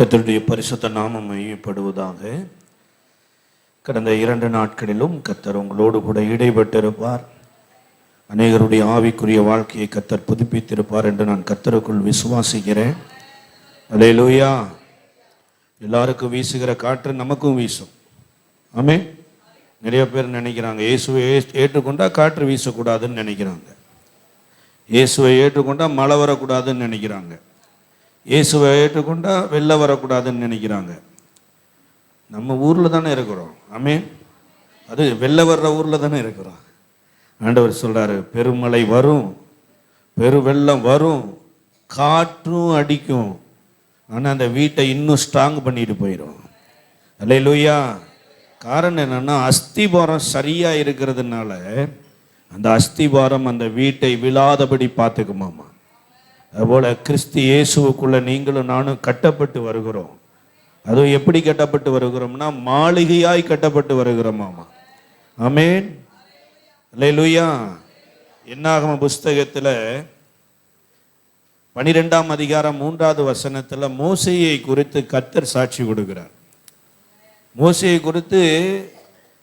கர்த்தருடைய பரிசுத்த நாமம் மையப்படுவதாக. கடந்த 2 நாட்களிலும் கர்த்தர் உங்களோடு கூட இடைப்பட்டிருப்பார். அநேகருடைய ஆவிக்குரிய வாழ்க்கையை கர்த்தர் புதுப்பித்திருப்பார் என்று நான் கர்த்தருக்குள் விசுவாசிக்கிறேன். அல்லேலூயா. எல்லாருக்கும் வீசுகிற காற்று நமக்கும் வீசும். ஆமென். நிறைய பேர் நினைக்கிறாங்க இயேசுவை ஏற்றுக்கொண்டா காற்று வீசக்கூடாதுன்னு நினைக்கிறாங்க. இயேசுவை ஏற்றுக்கொண்டா மழை வரக்கூடாதுன்னு நினைக்கிறாங்க. இயேசுவை ஏற்றுக்கொண்டா வெள்ளம் வரக்கூடாதுன்னு நினைக்கிறாங்க. நம்ம ஊரில் தானே இருக்கிறோம். ஆமென். அது வெள்ளம் வர்ற ஊரில் தானே இருக்கிறோம். ஆண்டவர் சொல்கிறாரு, பெருமழை வரும், பெருவெள்ளம் வரும், காற்றும் அடிக்கும், ஆனால் அந்த வீட்டை இன்னும் ஸ்ட்ராங் பண்ணிட்டு போயிடும். அல்லேலூயா. காரணம் என்னன்னா, அஸ்திபாரம் சரியாக இருக்கிறதுனால அந்த அஸ்திபாரம் அந்த வீட்டை விழாதபடி பார்த்துக்குமாமா. அதுபோல் கிறிஸ்து இயேசுவுக்குள்ள நீங்களும் நானும் கட்டப்பட்டு வருகிறோம். அதுவும் எப்படி கட்டப்பட்டு வருகிறோம்னா, மாளிகையாய் கட்டப்பட்டு வருகிறோமாமா. ஆமென். அல்லேலூயா. என்னாகம புஸ்தகத்தில் 12ஆம் அதிகாரம் 3வது வசனத்தில் மோசேயை குறித்து கர்த்தர் சாட்சி கொடுக்கிறார். மோசேயை குறித்து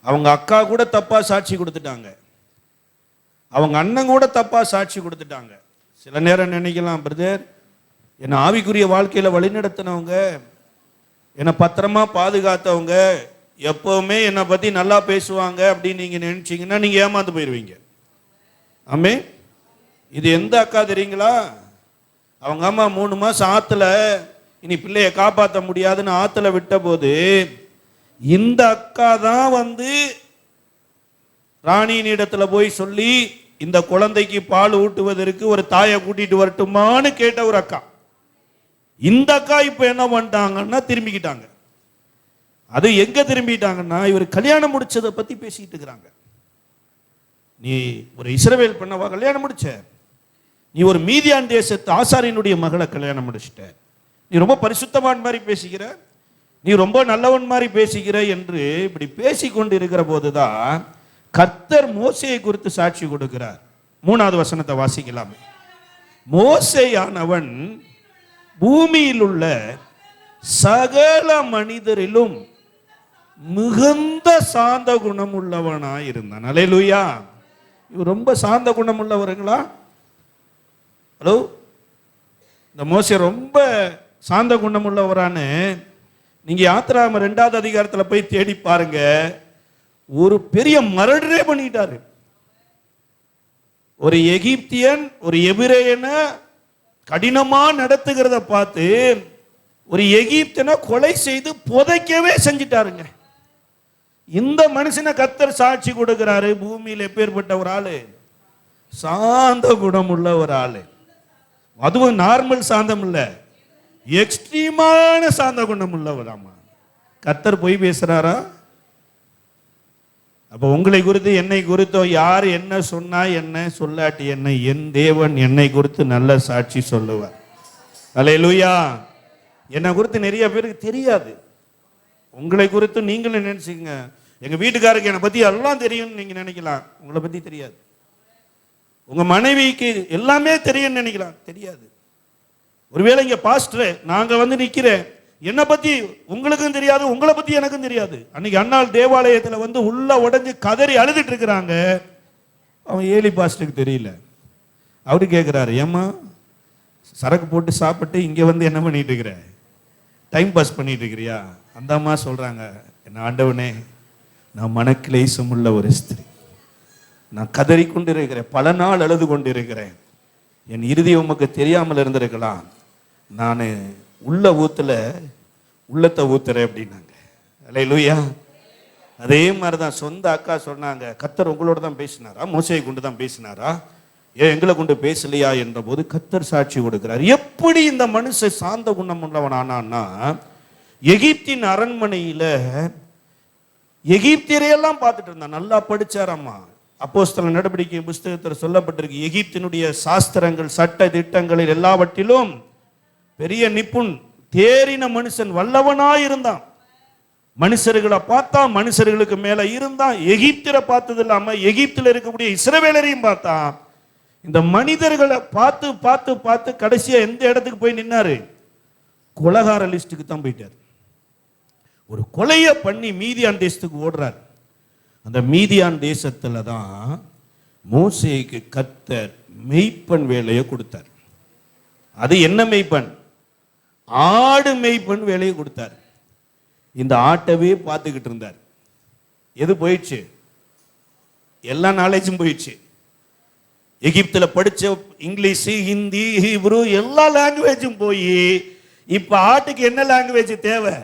அவங்க அக்கா கூட தப்பா சாட்சி கொடுத்துட்டாங்க, அவங்க அண்ணன் கூட தப்பா சாட்சி கொடுத்துட்டாங்க. சில நேரம் நினைக்கலாம், பிரதர் என்னை ஆவிக்குரிய வாழ்க்கையில் வழிநடத்தினவங்க, என்னை பத்திரமா பாதுகாத்தவங்க, எப்பவுமே என்னை பற்றி நல்லா பேசுவாங்க அப்படின்னு நீங்கள் நினச்சிங்கன்னா நீங்கள் ஏமாந்து போயிடுவீங்க. ஆமே. இது எந்த அக்கா தெரியுங்களா? அவங்க அம்மா 3 மாதம் ஆற்றுல இனி பிள்ளையை காப்பாற்ற முடியாதுன்னு ஆற்றுல விட்ட போது இந்த அக்கா தான் ராணியின் இடத்துல போய் சொல்லி, இந்த குழந்தைக்கு பால் ஊட்டுவதற்கு ஒரு தாயை கூட்டிட்டு வரட்டுமான்னு கேட்ட ஒரு அக்கா. இந்த அக்கா இப்ப என்ன பண்ணிட்டாங்கன்னா திரும்பிக்கிட்டாங்க. அது எங்க திரும்பிட்டாங்கன்னா, இவர் கல்யாணம் முடிச்சதை பத்தி பேசிட்டு இருக்கிறாங்க. நீ ஒரு இஸ்ரவேல் பண்ணவா கல்யாணம் முடிச்ச? நீ ஒரு மீதியான் தேசத்து ஆசாரியனுடைய மகளை கல்யாணம் முடிச்சிட்ட. நீ ரொம்ப பரிசுத்தவான் மாதிரி பேசுகிற, நீ ரொம்ப நல்லவன் மாதிரி பேசுகிற என்று இப்படி பேசிக்கொண்டு இருக்கிற போதுதான் கர்த்தர் மோசேயை குறித்து சாட்சி கொடுக்கிறார். 3வது வசனத்தை வாசிக்கலாமே. மோசேயானவன் பூமியில் உள்ள சகல மனிதரிலும் மிகுந்த சாந்த குணம் உள்ளவனாய் இருந்தான். அல்லேலூயா. இவர் ரொம்ப சாந்த குணம் உள்ளவருங்களா? ஹலோ, இந்த மோசே ரொம்ப சாந்த குணம் உள்ளவரான்னு நீங்க யாத்திராகம 2வது அதிகாரத்தில் போய் தேடி பாருங்க. ஒரு பெரிய மர்டரே பண்ணிட்டாரு. ஒரு எகிப்தியன் ஒரு எபிரேயனை கடினமா நடத்துகிறத பார்த்து ஒரு எகிப்தியனை கொலை செய்து புதைக்கவே செஞ்சிட்டாருங்க. இந்த மனுஷனை கர்த்தர் சாட்சி கொடுக்கிறாரு. பூமியில் எப்பேற்பட்ட ஒரு ஆளு? சாந்த குணம் உள்ள ஒரு ஆளு. அதுவும் நார்மல் சாந்தம் இல்ல, எக்ஸ்ட்ரீமான சாந்த குணம் உள்ளவராமா. கர்த்தர் போய் பேசுறாரா? அப்போ உங்களை குறித்து என்னை குறித்தோ யார் என்ன சொன்னா என்ன, சொல்லாட்டி என்ன, என் தேவன் என்னை குறித்து நல்ல சாட்சி சொல்லுவார். அல்லேலூயா. என்னை குறித்து நிறைய பேருக்கு தெரியாது. உங்களை குறித்து நீங்களும் நினைச்சுங்க, எங்க வீட்டுக்காருக்கு என்னை பத்தி எல்லாம் தெரியும்னு நீங்க நினைக்கலாம். உங்களை பத்தி தெரியாது. உங்க மனைவிக்கு எல்லாமே தெரியும்னு நினைக்கலாம், தெரியாது. ஒருவேளை இங்க பாஸ்டர் நாங்க நிக்கிறேன், என்னை பத்தி உங்களுக்கும் தெரியாது, உங்களை பத்தி எனக்கும் தெரியாது. அன்னைக்கு அண்ணாள் தேவாலயத்தில் உள்ள உடஞ்சு கதறி அழுதுட்டு இருக்கிறாங்க. அவன் ஏலி பாஸ்டருக்கு தெரியல. அவரு கேட்கிறாரு, ஏம்மா சரக்கு போட்டு சாப்பிட்டு இங்க என்ன பண்ணிட்டு இருக்கிற, டைம் பாஸ் பண்ணிட்டு இருக்கிறியா? அந்த அம்மா சொல்றாங்க, என்ன ஆண்டவனே, நான் மனக்கிலேசம் உள்ள ஒரு ஸ்திரீ, நான் கதறி கொண்டு இருக்கிறேன், பல நாள் அழுது கொண்டு இருக்கிறேன், என் இறுதி உமக்கு தெரியாமல் இருந்திருக்கலாம், நான் உள்ள ஊத்துல உள்ளத்தை ஊத்துறேன் அப்படின்னாங்க. அல்லேலூயா. அதே மாதிரிதான் சொந்த அக்கா சொன்னாங்க, கர்த்தர் உங்களோட தான் பேசினாரா, மோசேயை கொண்டு தான் பேசினாரா, ஏன் எங்களை கொண்டு பேசலையா என்ற போது கர்த்தர் சாட்சி கொடுக்கிறார். எப்படி இந்த மனுஷன் சாந்த குணம் உள்ளவன் ஆனான்னா, எகிப்தின் அரண்மனையில எகிப்தியரையெல்லாம் பார்த்துட்டு இருந்தான். நல்லா படிச்சாரம்மா. அப்போஸ்தலர் நடவடிக்கை புஸ்தகத்தில் சொல்லப்பட்டிருக்கு, எகிப்தினுடைய சாஸ்திரங்கள் சட்ட திட்டங்களில் எல்லாவற்றிலும் பெரிய நிப்புண் தேறின மனுஷன், வல்லவனாயிருந்தான். மனுஷர்களை பார்த்தா மனுஷர்களுக்கு மேல இருந்தான். எகிப்தியரை பார்த்தது இல்லாம எகிப்தில் இருக்கக்கூடிய இஸ்ரவேலரையும் பார்த்தான். இந்த மனிதர்களை பார்த்து பார்த்து பார்த்து கடைசியா எந்த இடத்துக்கு போய் நின்னாரு? கொலைகார லிஸ்ட்டுக்கு தான் போயிட்டார். ஒரு கொலையை பண்ணி மீதியான் தேசத்துக்கு ஓடுறார். அந்த மீதியான் தேசத்துல தான் மோசேக்கு கர்த்தர் மெய்ப்பன் வேலையை கொடுத்தார். அது என்ன மெய்ப்பன்? ஆடு மெய்ப்பன் வேலையை கொடுத்தார். இந்த ஆட்டவே பார்த்துக்கிட்டு இருந்தார். எது போயிடுச்சு? எல்லா நாலேஜும் போயிடுச்சு. எகிப்தில் படிச்ச இங்கிலீஷ், ஹிந்தி, ஹீப்ரு எல்லா லாங்குவேஜும் போய் இப்ப ஆட்டுக்கு என்ன லாங்குவேஜ் தேவை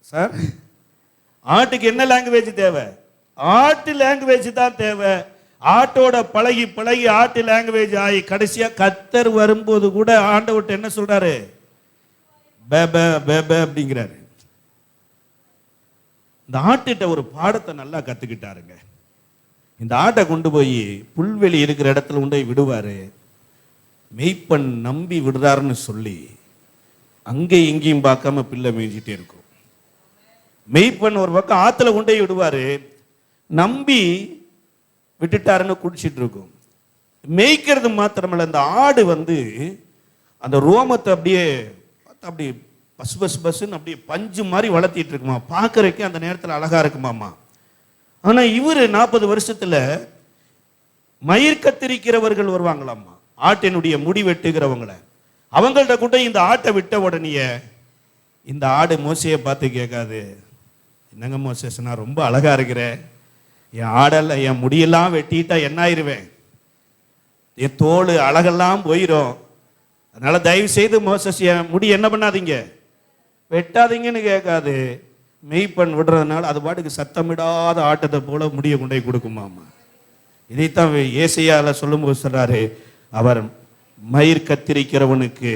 சார்? ஆட்டுக்கு என்ன லாங்குவேஜ் தேவை? ஆட்டு லாங்குவேஜ் தான் தேவை. ஆட்டோட பழகி பழகி ஆட்டு லாங்குவேஜ் ஆகி கடைசியா கர்த்தர் வரும்போது கூட ஆண்டவர்ட்ட என்ன சொல்றாரு? பேப பேப அப்படிங்கிறாரு. இந்த ஆட்டுகிட்ட ஒரு பாடத்தை நல்லா கத்துக்கிட்டாருங்க. இந்த ஆட்டை கொண்டு போய் புல்வெளி இருக்கிற இடத்துல கொண்டு போய் விடுவாரு. மெய்ப்பன் நம்பி விடுறாருன்னு சொல்லி அங்கே இங்கேயும் பார்க்காம பிள்ளை மேய்ஞ்சிட்டே இருக்கும். மெய்ப்பன் ஒரு பக்கம் ஆத்துல கொண்டு போய் விடுவாரு, நம்பி விட்டுட்டாருன்னு குடிச்சிட்டு இருக்கும். மேய்க்கிறது மாத்திரமல்ல, அந்த ஆடு அந்த ரோமத்தை அப்படியே அப்படி பஸ் பஸ் பஸ்ன்னு அப்படியே பஞ்சு மாதிரி வளர்த்திட்டு இருக்குமா. பார்க்கறதுக்கு அந்த நேரத்தில் அழகா இருக்குமாமா. ஆனா இவர் 40 வருஷத்துல மயிர் கத்திரிக்கிறவர்கள் வருவாங்களாமா, ஆட்டினுடைய முடி வெட்டுகிறவங்கள. அவங்கள்ட்ட கூட இந்த ஆட்டை விட்ட உடனே இந்த ஆடு மோசையை பார்த்து கேட்காது, என்னங்க மோசேஸ் நான் ரொம்ப அழகா இருக்கிறேன், என் ஆடல்ல என் முடியெல்லாம் வெட்டிட்டா என்ன ஆயிருவேன், என் தோல் அழகெல்லாம் போயிடும், அதனால தயவு செய்து மோசஸ் என் முடி என்ன பண்ணாதீங்க, வெட்டாதீங்கன்னு கேட்காது. மெய்ப்பன் விடுறதுனால அது பாட்டுக்கு சத்தமிடாத ஆட்டத்தை போல முடிய கொண்டே கொடுக்குமாமா. இதைத்தான் ஏசையால சொல்லும்போது சொல்றாரு, அவர் மயிர் கத்திரிக்கிறவனுக்கு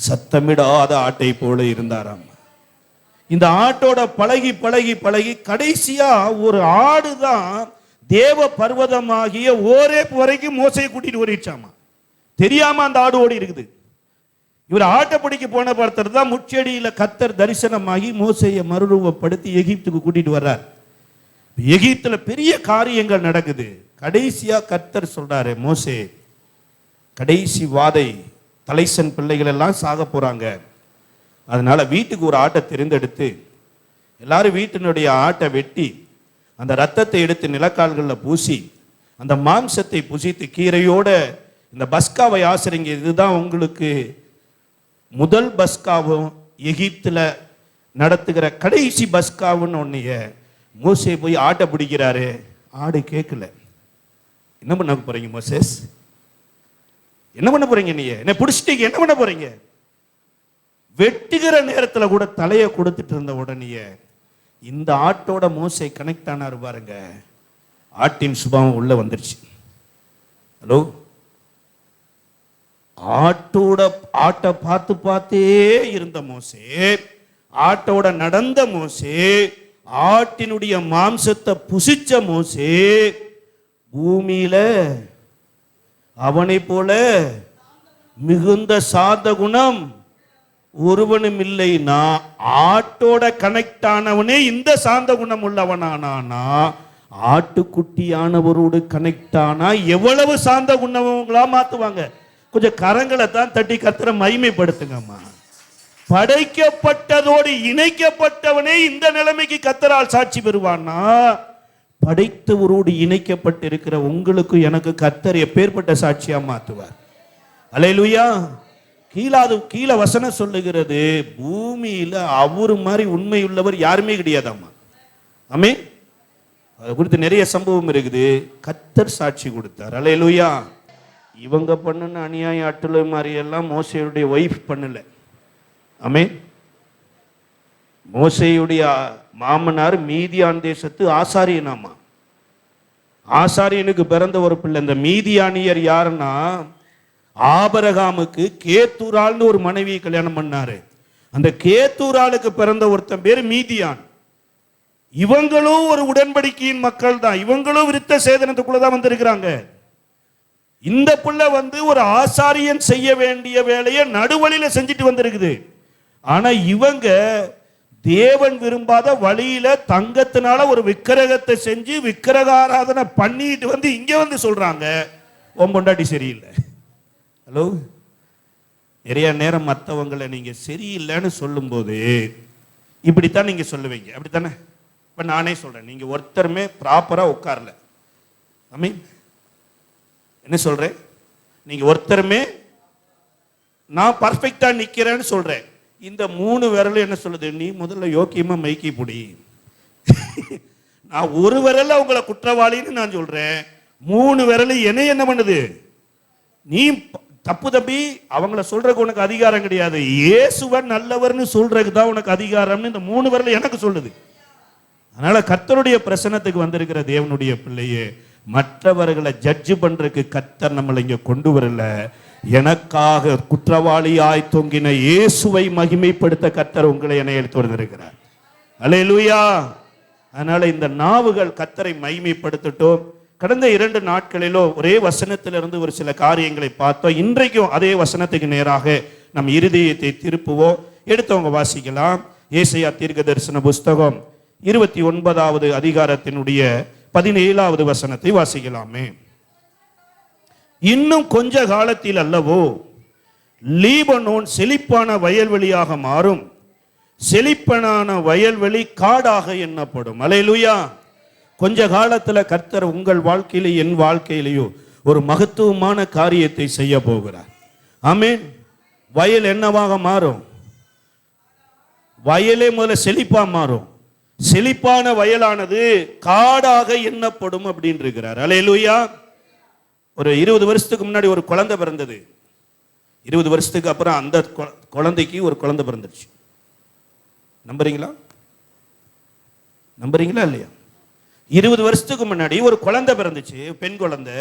சத்தமிடாத ஆட்டை போல இருந்தாராம். இந்த ஆட்டோட பழகி பழகி பழகி கடைசியா ஒரு ஆடு தான் தேவ பர்வதமாகிய ஓரேப் வரைக்கும் மோசையை கூட்டிட்டு ஓடிச்சாமா. தெரியாம அந்த ஆடு ஓடி இருக்குது. இவர் ஆட்டப்படிக்கு போன பார்த்தர் தான் முச்செடியில கர்த்தர் தரிசனமாகி மோசையை மறுரூபப்படுத்தி எகிப்துக்கு கூட்டிட்டு வர்றார். எகிப்துல பெரிய காரியங்கள் நடக்குது. கடைசியா கர்த்தர் சொல்றாரு, மோசே கடைசி வாதை தலைசன் பிள்ளைகள் எல்லாம் சாக போறாங்க, அதனால வீட்டுக்கு ஒரு ஆட்டை தெரிந்தெடுத்து எல்லாரும் வீட்டினுடைய ஆட்டை வெட்டி அந்த ரத்தத்தை எடுத்து நிலக்கால்களில் பூசி அந்த மாம்சத்தை புசித்து கீரையோட இந்த பஸ்காவை ஆசிரிங்க, இதுதான் உங்களுக்கு முதல் பஸ்காவும் எகிப்துல நடத்துகிற கடைசி பஸ்காவுன்னு ஒன்னைய மோசே போய் ஆட்டை பிடிக்கிறாரு. ஆடு கேட்கல. என்ன பண்ண போறீங்க மோசேஸ்? என்ன பண்ண போறீங்க? நீ என்ன பிடிச்சிட்டீங்க, என்ன பண்ண போறீங்க? வெட்டுகிற நேரத்தில் கூட தலையை கொடுத்துட்டு இருந்த உடனே இந்த ஆட்டோட மோசை கனெக்ட் ஆனாரு பாருங்க, ஆட்டின் சுபாவம் உள்ள வந்துருச்சு. ஹலோ, ஆட்டை பார்த்து பார்த்தே இருந்த மோசே, ஆட்டோட நடந்த மோசே, ஆட்டினுடைய மாம்சத்தை புசிச்ச மோசே, பூமியில அவனை போல மிகுந்த சாந்த குணம் ஒருவனும் இல்லைனா, ஆட்டோட கனெக்ட் ஆனவனே இந்த சாந்த குணம் உள்ளவனானா, ஆட்டுக்குட்டியானவரோடு கனெக்ட் ஆனா எவ்வளவு சாந்த குணங்களா மாத்துவாங்க. கொஞ்சம் கரங்களை தான் தட்டி கர்த்தரை மகிமைப்படுத்துங்கம்மா. படைக்கப்பட்டதோடு இணைக்கப்பட்டவனே இந்த நிலைமைக்கு கர்த்தரால் சாட்சி பெறுவானா, படைத்தவரோடு இணைக்கப்பட்டு இருக்கிற உங்களுக்கு எனக்கு கர்த்தர் எப்பேற்பட்ட சாட்சியா மாத்துவார். அல்லேலூயா. கீழே வசனம் சொல்லுகிறது, பூமியில அவரு மாதிரி உண்மை உள்ளவர் யாருமே கிடையாதாம்மா. ஆமென். அது குறித்து நிறைய சம்பவம் இருக்குது. கர்த்தர் சாட்சி கொடுத்தார். அல்லேலூயா. இவங்க பண்ணுன அநியாய அட்டுலை மாதிரி எல்லாம் மோசையுடைய ஒய்ஃப் பண்ணல. ஆமென். மோசையுடைய மாமனார் மீதியான் தேசத்து ஆசாரியனாமா. ஆசாரியனுக்கு பிறந்த ஒரு பிள்ளை. இந்த மீதியானியர் யாருன்னா, ஆபரகாமுக்கு கேத்தூரால்னு ஒரு மனைவியை கல்யாணம் பண்ணாரு. அந்த கேத்தூராலுக்கு பிறந்த ஒருத்தன் பேர் மீதியான். இவங்களும் ஒரு உடன்படிக்கையின் மக்கள் தான். இவங்களும் விருத்த சேதனத்துக்குள்ளதான் வந்திருக்கிறாங்க. இந்த புள்ள ஒரு ஆசாரியன் செய்ய வேண்டிய வேலையை நடுவழியில செஞ்சுட்டு வந்திருக்குது. ஆனா இவங்க தேவன் விரும்பாத வழியில தங்கத்தினால ஒரு விக்கிரகத்தை செஞ்சு விக்கிரகாராதனை பண்ணிட்டு இங்க சொல்றாங்க, உன் பொண்டாட்டி சரியில்லை. ஹலோ, நிறைய நேரம் மற்றவங்களை நீங்க சரியில்லைன்னு சொல்லும்போது இப்படித்தான் நீங்க சொல்லுவீங்க, அப்படித்தானே? இப்ப நானே சொல்றேன், நீங்க ஒருத்தருமே ப்ராப்பரா உட்காரல. ஐ மீன் என்ன சொல்றேன், நீங்க ஒருத்தருமே நான் பர்ஃபெக்டா நிக்கிறேன்னு சொல்றேன். இந்த 3 விரலும் என்ன சொல்லுது, நீ முதல்ல யோக்கியமா மைக்கி புடி. நான் ஒரு விரல உங்களை குற்றவாளின்னு நான் சொல்றேன், 3 விரல் என்ன பண்ணுது, நீ தப்பு தம்பி அவங்கள சொல்றதுக்கு உனக்கு அதிகாரம் கிடையாது, இயேசுவன் நல்லவர்னு சொல்றதுக்கு தான் உனக்கு அதிகாரம்னு இந்த 3 விரல் எனக்கு சொல்லுது. அதனால கர்த்தருடைய பிரசன்னத்துக்கு வந்திருக்கிற தேவனுடைய பிள்ளையே, மற்றவர்களை ஜட்ஜ் பண்றதுக்கு கர்த்தர் நம்மளை இங்க கொண்டு வரல. எனக்காக குற்றவாளியாய் தொங்கின இயேசுவை மகிமைப்படுத்த கர்த்தர் உங்களை என்னை எடுத்து வந்திருக்கிறார். அல்லேலூயா. அதனால இந்த நாவுகள் கர்த்தரை மகிமைப்படுத்தட்டும். கடந்த 2 நாட்களிலோ ஒரே வசனத்திலிருந்து ஒரு சில காரியங்களை பார்த்தோம். இன்றைக்கும் அதே வசனத்துக்கு நேராக நம் இருதயத்தை திருப்புவோம். எடுத்தவங்க வாசிக்கலாம். ஏசாயா தீர்க்க தரிசன புஸ்தகம் 29வது அதிகாரத்தினுடைய 17வது வசனத்தை வாசிக்கலாமே. இன்னும் கொஞ்ச காலத்தில் அல்லவோ லீபனோன் செழிப்பான வயல்வெளியாக மாறும், செழிப்பான வயல்வெளி காடாக எண்ணப்படும். அல்லேலூயா. கொஞ்ச காலத்துல கர்த்தர் உங்கள் வாழ்க்கையிலே என் வாழ்க்கையிலேயோ ஒரு மகத்துவமான காரியத்தை செய்ய போகிறார். ஆமென். வயல் என்னவாக மாறும்? வயலே முதல்ல செழிப்பா மாறும். செழிப்பான வயலானது காடாக எண்ணப்படும் அப்படின்னு இருக்கிறார். அல்லேலூயா. ஒரு 20 வருஷத்துக்கு முன்னாடி ஒரு குழந்தை பிறந்தது. 20 வருஷத்துக்கு அப்புறம் அந்த குழந்தைக்கு ஒரு குழந்தை பிறந்துருச்சு. நம்புறீங்களா? நம்புறீங்களா இல்லையா? 20 வருஷத்துக்கு முன்னாடி ஒரு குழந்தை பிறந்துச்சு, பெண் குழந்தை.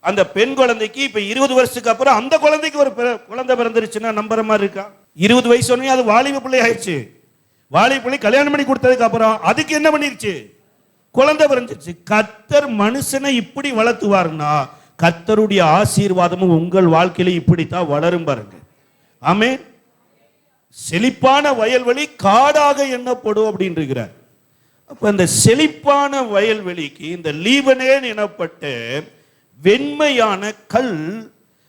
அந்த பெண் குழந்தைக்கு இப்ப 20 வருஷத்துக்கு அப்புறம் அந்த குழந்தைக்கு ஒரு குழந்தை பிறந்துருச்சுன்னா நம்புற மாதிரி இருக்கா? 20 வயசு உடனே அது வாலிப பிள்ளை ஆயிடுச்சு. வாலிப பிள்ளை கல்யாணம் பண்ணி கொடுத்ததுக்கு அப்புறம் அதுக்கு என்ன பண்ணிருச்சு? குழந்தை பிறந்துச்சு. கர்த்தர் மனுஷனை இப்படி வளர்த்துவாருன்னா கர்த்தருடைய ஆசீர்வாதமும் உங்கள் வாழ்க்கையில இப்படித்தான் வளரும் பாருங்க. ஆமென். செழிப்பான வயல்வெளி காடாக எண்ணப்படும் அப்படின்னு இருக்கிறார். அப்ப இந்த செழிப்பான வயல்வெளிக்கு இந்த லீபனேன் எனப்பட்ட வெண்மையான கல்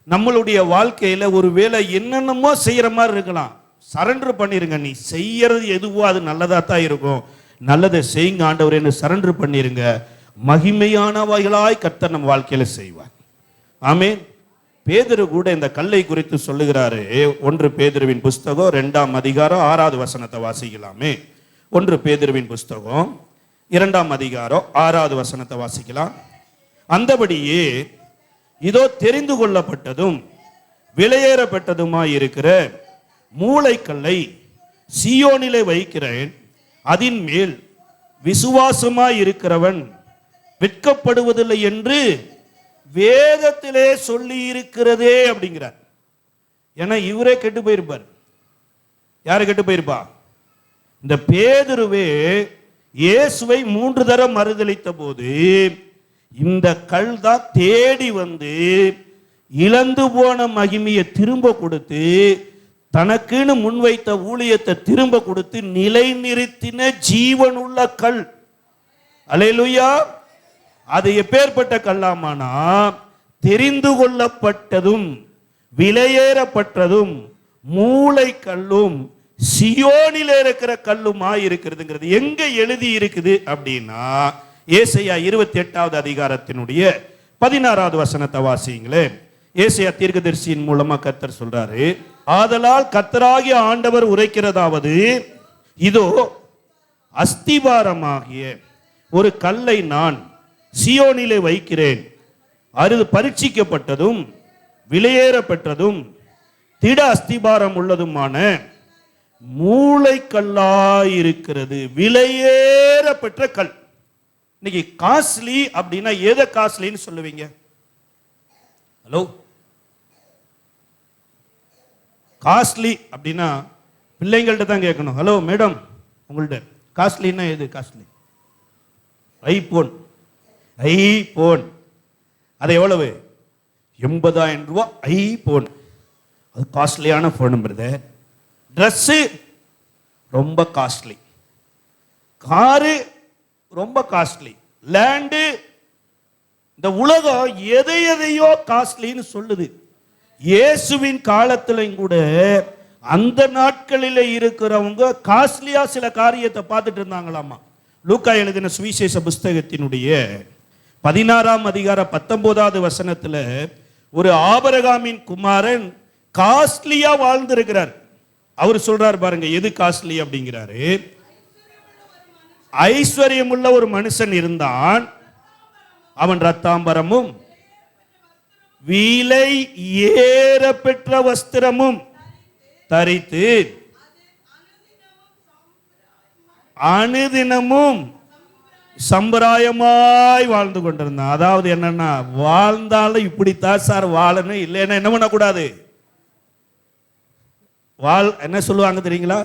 நம்மளுடைய வாழ்க்கையில ஒருவேளை என்னென்னமோ செய்யற மாதிரி இருக்கலாம். சரண்டர் பண்ணிருங்க. நீ செய்யறது எதுவோ அது நல்லதா தான் இருக்கும். நல்லதை செய்யுங்க ஆண்டவரேன்னு சரண்டர் பண்ணிருங்க. மகிமையானவைகளாய் கர்த்தர் நம்ம வாழ்க்கையில செய்வார். ஆமென். பேதுரு கூட இந்த கல்லை குறித்து சொல்லுகிறாரு. 1 பேதுருவின் புஸ்தகம் 2ஆம் அதிகாரம் 6வது வசனத்தை வாசிக்கலாமே. 1 பேதுருவின் புஸ்தகம் 2ஆம் அதிகாரம் 6வது வசனத்தை வாசிக்கலாம். அந்தபடியே இதோ தெரிந்து கொள்ளப்பட்டதும் விலையேறப்பட்டதுமாய் இருக்கிற மூளைக்கல்லை சீயோனிலே வைக்கிறேன், அதின் மேல் விசுவாசமாய் இருக்கிறவன் வெட்கப்படுவதில்லை என்று வேதத்திலே சொல்லி இருக்கிறதே அப்படிங்கிறார். ஏன்னா இவரே கெட்டு போயிருப்பார். யாரு கெட்டு போயிருப்பா? இந்த பேதுருவே இயேசுவை 3 தரம் மறுதலித்த போது இந்த கல் தான் தேடி வந்து இழந்து போன மகிமையை திரும்ப கொடுத்து தனக்குன்னு முன்வைத்த ஊழியத்தை திரும்ப கொடுத்து நிலை நிறுத்தின ஜீவனுள்ள கல். அல்லேலூயா. அது எப்பேற்பட்ட கல்லாமானா தெரிந்து கொள்ளப்பட்டதும் விலையேறப்பட்டதும் மூளை கல்லும் சியோனில் இருக்கிற கல்லுமா இருக்கிறதுங்கிறது எங்க எழுதி இருக்குது அப்படின்னா ஏசாயா 28வது அதிகாரத்தினுடைய 16வது வசனத்தை வாசிங்களே. ஏசாயா தீர்க்கதரிசியின் மூலமா கர்த்தர் சொல்றாரு, ஆதலால் கர்த்தராகிய ஆண்டவர் உரைக்கிறதாவது, இதோ அஸ்திபாரமாகிய ஒரு கல்லை நான் சியோனிலே வைக்கிறேன், அது பரீட்சிக்கப்பட்டதும் விலையேறப்பட்டதும் திட அஸ்திபாரம் உள்ளதுமான மூளைக்கல்லாயிருக்கிறது. விலையேறப்பட்ட கல். இன்னைக்கு காஸ்ட்லி அப்படின்னா எதை காஸ்ட்லின்னு சொல்லுவீங்க? ஹலோ, காஸ்ட்லி அப்படின்னா பிள்ளைங்கள்ட்ட தான் கேட்கணும். ஹலோ மேடம், உங்கள்ட்ட காஸ்ட்லின்னா எது காஸ்ட்லி? ஐபோன். ஐபோன் அது எவ்வளவு? 80,000 ரூபா ஐபோன். அது காஸ்ட்லியான போன். பிரதர், ட்ரெஸ்ஸு ரொம்ப காஸ்ட்லி, காரு ரொம்ப காஸ்ட்லி, லேண்டு, இந்த உலகம் எதை எதையோ காஸ்ட்லின்னு சொல்லுது. இயேசுவின் காலத்திலும் கூட அந்த நாட்களில் இருக்கிறவங்க காஸ்ட்லியா சில காரியத்தை பார்த்துட்டு இருந்தாங்களாமா. லூக்கா எழுதின சுவிசேஷ புஸ்தகத்தினுடைய 16ஆம் அதிகாரம் 19வது வசனத்துல ஒரு ஆபிரகாமின் குமாரன் காஸ்ட்லியா வாழ்ந்திருக்கிறார். அவர் சொல்றார் பாருங்க, எது காஸ்ட்லி அப்படிங்கிறாரு. ஐஸ்வர்யம் உள்ள ஒரு மனுஷன் இருந்தான், அவன் ரத்தாம்பரமும் விலை ஏற பெற்ற வஸ்திரமும் தரித்து அனுதினமும் சம்பிரதாயமாய் வாழ்ந்து கொண்டிருந்தான். அதாவது என்னன்னா, வாழ்ந்தாலும் இப்படித்தான் சார் வாழணும், இல்லைன்னா என்ன பண்ணக்கூடாது. என்ன சொல்லுவாங்க தெரியுங்களா,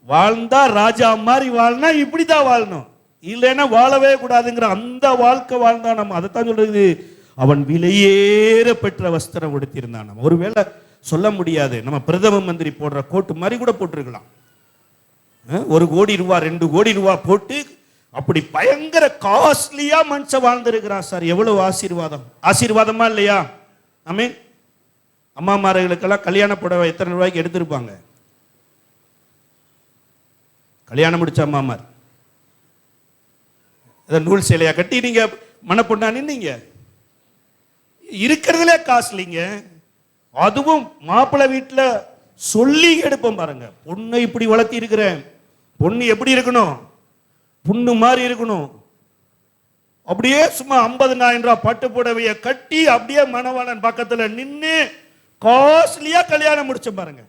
வாழ்ந்தா ராஜா மாதிரி வாழ்னா இப்படிதான் வாழணும், இல்லைன்னா வாழவே கூடாதுங்கிற அந்த வாழ்க்கை வாழ்ந்தான். நம்ம அதைத்தான் சொல்றது, அவன் விலையேற பெற்ற வஸ்திரம் உடுத்தியிருந்தான். நம்ம ஒருவேளை சொல்ல முடியாது, நம்ம பிரதம மந்திரி போடுற கோட்டு மாதிரி கூட போட்டிருக்கலாம். 1 கோடி ரூபாய் 2 கோடி ரூபாய் போட்டு அப்படி பயங்கர காஸ்ட்லியா மனுஷன் வாழ்ந்திருக்கிறான் சார். எவ்வளவு ஆசீர்வாதம், ஆசீர்வாதமா இல்லையா? ஆமென். அம்மாமார்களுக்கெல்லாம் கல்யாண புடவை எத்தனை ரூபாய்க்கு எடுத்திருப்பாங்க? கல்யாணம் முடிச்ச அம்மாமார் நூல் சேலையா கட்டி நீங்க மணப்பொண்ணா நின்னீங்க. இருக்கிறதுல காஸ்ட்லிங்க. அதுவும் மாப்பிள்ளை வீட்டில் சொல்லி எடுப்போம் பாருங்க, பொண்ணை இப்படி வளர்த்தி இருக்கிறேன், பொண்ணு எப்படி இருக்கணும், புண்ணு மாதிரி இருக்கணும். அப்படியே சும்மா 50,000 ரூபாய் பட்டு புடவைய கட்டி அப்படியே மணவாளன் பக்கத்துல நின்று காஸ்ட்லியா கல்யாணம் முடிச்ச பாருங்க.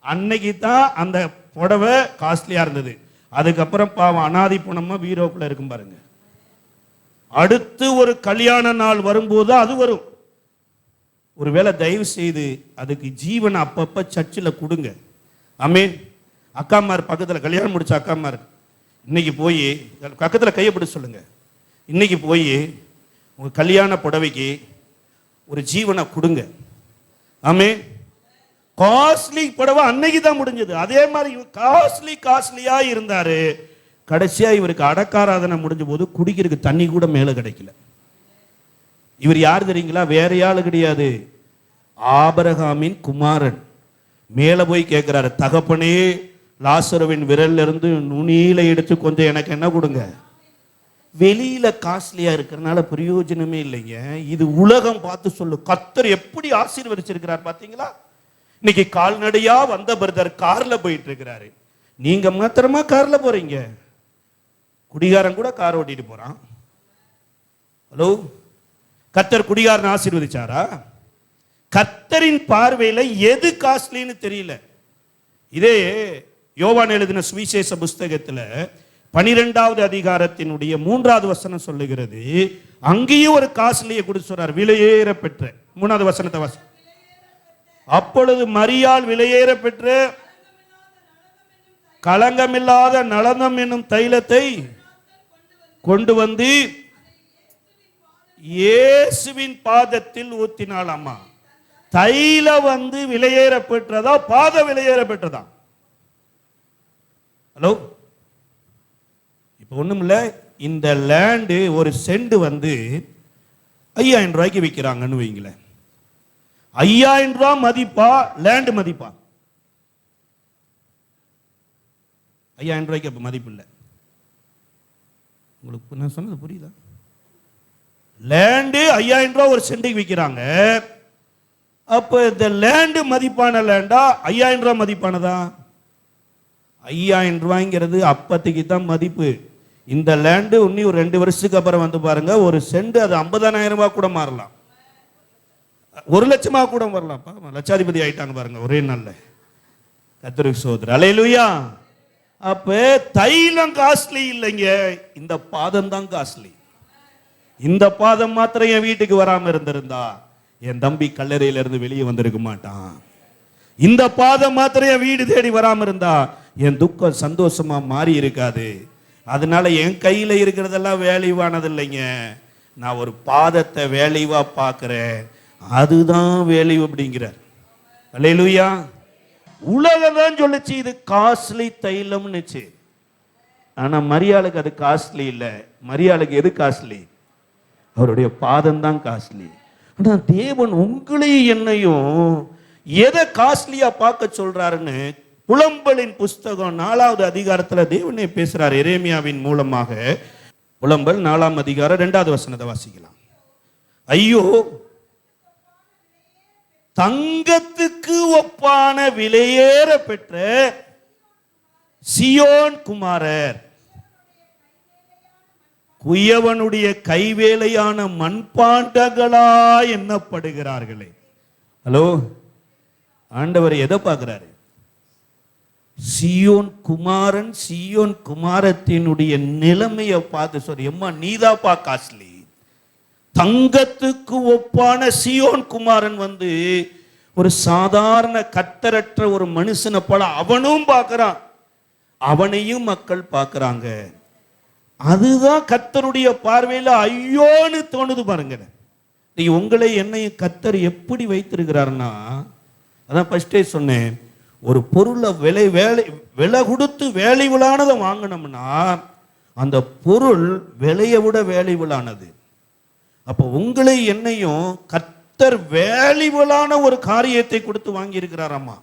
அன்னைக்கு தான் அந்த புடவை காஸ்ட்லியா இருந்தது. அதுக்கப்புறம் பாவம் அனாதி பணமா வீரோக்குள்ள இருக்கும் பாருங்க. அடுத்து ஒரு கல்யாண நாள் வரும்போது அது வரும். ஒருவேளை தயவு செய்து அதுக்கு ஜீவனை அப்பப்ப சர்ச்சில் கொடுங்க. ஆமென். அக்காமார் பக்கத்தில் கல்யாணம் முடிச்ச அக்காமார் இன்னைக்கு போய் பக்கத்தில் கையப்படி சொல்லுங்க, இன்னைக்கு போய் உங்க கல்யாண புடவைக்கு ஒரு ஜீவனை கொடுங்க. ஆமென். காஸ்ட்லி புடவை அன்னைக்கு தான் முடிஞ்சது. அதே மாதிரி காஸ்ட்லியா இருந்தாரு. கடைசியா இவருக்கு அடக்காராதனை முடிஞ்ச போது குடிக்கிறதுக்கு தண்ணி கூட மேல கிடைக்கல. இவர் யார் தெரியுங்களா? வேற யாரு கிடையாது, ஆபிரகாமின் குமாரன். மேல போய் கேட்கிறாரு, தகப்பனே லாசருவின் விரல்ல இருந்து நுனியில எடுத்து கொஞ்சம் எனக்கு என்ன கொடுங்க. வெளியில காஸ்ட்லியா இருக்கிறனால பிரயோஜனமே இல்லைங்க. இது உலகம் பார்த்து சொல்லு. கர்த்தர் எப்படி ஆசீர்வதிச்சிருக்கிறார் பாத்தீங்களா? இன்னைக்கு கால்நடையா வந்த பிரதர் கார்ல போயிட்டு இருக்கிறாரு. நீங்க மாத்திரமா கார்ல போறீங்க, குடிகாரன் கூட கார் ஓட்டிட்டு போறான். ஹலோ, கர்த்தர் குடிகாரன் ஆசீர்வதிச்சாரா? கர்த்தரின் பார்வையில எது காஸ்ட்லின்னு தெரியல. இதே யோவான் எழுதின சுவிசேஷ புஸ்தகத்துல 12வது அதிகாரத்தினுடைய 3வது வசனம் சொல்லுகிறது. அங்கேயும் ஒரு காஸ்ட்லியை கொடுத்து சொல்றார், விலையேற பெற்ற. 3வது வசனத்தை வாசி. அப்பொழுது மரியாள் விலையேற பெற்ற களங்கமில்லாத நலனம் என்னும் தைலத்தை கொண்டு வந்து இயேசுவின் பாதத்தில் ஊத்தினாளாமா. தைல வந்து விலையேற பெற்றதா, பாத விலையேற பெற்றதா? ஹலோ, இப்ப ஒண்ணும் இல்ல. இந்த லேண்டு ஒரு சென்ட் வந்து 5000 ரூபாய்க்கு விற்கிறாங்கன்னு வைங்களேன். 5000 ரூபாய் மதிப்பா லேண்ட் மதிப்பா? 5000 ரூபாய்க்கு அப்ப மதிப்பு இல்லை. உங்களுக்கு நான் சொன்னது புரியுதா? லேண்டு 5000 ரூபாய் ஒரு சென்ட்டுக்கு விற்கிறாங்க. அப்ப இந்த லேண்டு மதிப்பான லேண்டா 5000 ரூபாய் மதிப்பானதா? 5000 ரூபாய்ங்கிறது அப்பத்துக்கு தான் மதிப்பு. இந்த லேண்டு இன்னி ஒரு 2 வருஷத்துக்கு அப்புறம் வந்து பாருங்க, ஒரு சென்ட் அது 50,000 ரூபாய் கூட மாறலாம், 1 லட்சமா கூட வரலாம். லட்சாதிபதி ஆயிட்டாங்க பாருங்க ஒரே நாள்ல. கர்த்தருக்கு ஸ்தோத்திரம், அல்லேலூயா. அப்ப தைலம் காஸ்ட்லி இல்லைங்க, இந்த பாதம் தான் காஸ்ட்லி. இந்த பாதம் மாத்திரம் என் வீட்டுக்கு வராம இருந்திருந்தா என் தம்பி கல்லறையில இருந்து வெளியே வந்திருக்க மாட்டான். இந்த பாதம் மாத்திரம் என் வீடு தேடி வராம இருந்தா என் துக்கம் சந்தோஷமா மாறி இருக்காது. அதனால என் கையில இருக்கிறதெல்லாம் வேல்யூவானது இல்லைங்க. நான் ஒரு பாதத்தை வேல்யூவா பார்க்கிறேன், அதுதான் வேல்யூ அப்படிங்கிறார். அல்லேலூயா. உலகம் தான் சொல்லுச்சு இது காஸ்ட்லி தைலம்னுச்சு. ஆனா மரியாளுக்கு அது காஸ்ட்லி இல்லை. மரியாளுக்கு எது காஸ்ட்லி? அவருடைய பாதம் தான் காஸ்ட்லி. ஆனா தேவன் உங்களையும் என்னையும் எதை காஸ்ட்லியா பார்க்க சொல்றாருன்னு புலம்பலின் புஸ்தகம் 4வது அதிகாரத்துல தேவனே பேசுறார் எரேமியாவின் மூலமாக. புலம்பல் 4ஆம் அதிகாரம் 2வது வசனத்தை வாசிக்கலாம். ஐயோ, தங்கத்துக்கு ஒப்பான விலையேற பெற்ற சியோன் குமாரர், குயவனுடைய கைவேலையான மண்பாண்டங்களா எண்ணப்படுகிறார்களே. ஹலோ, ஆண்டவர் எதை பார்க்கிறாரு? சியோன் குமாரன், சியோன் குமாரத்தினுடைய நிலைமையை பார்த்து சொல்ற, எம்மா நீதாப்பா காஸ்ட்லி. தங்கத்துக்கு ஒப்பான சியோன் குமாரன் ஒரு சாதாரண கத்தரற்ற ஒரு மனுஷனை போல அவனும் பார்க்கிறான், அவனையும் மக்கள் பார்க்கிறாங்க. அதுதான் கர்த்தருடைய பார்வையில் ஐயோன்னு தோணுது பாருங்க. நீ உங்களை என்னையும் கர்த்தர் எப்படி வைத்திருக்கிறார்னா, அதான் ஃபர்ஸ்டே சொன்னேன், ஒரு பொருளை விலை கொடுத்து வேல்யூபிளானதை வாங்கினோம்னா அந்த பொருள் விலையை விட வேல்யூபிளானது. அப்போ உங்களை என்னையும் கர்த்தர் வேல்யூபிளான ஒரு காரியத்தை கொடுத்து வாங்கி இருக்கிறாராமா.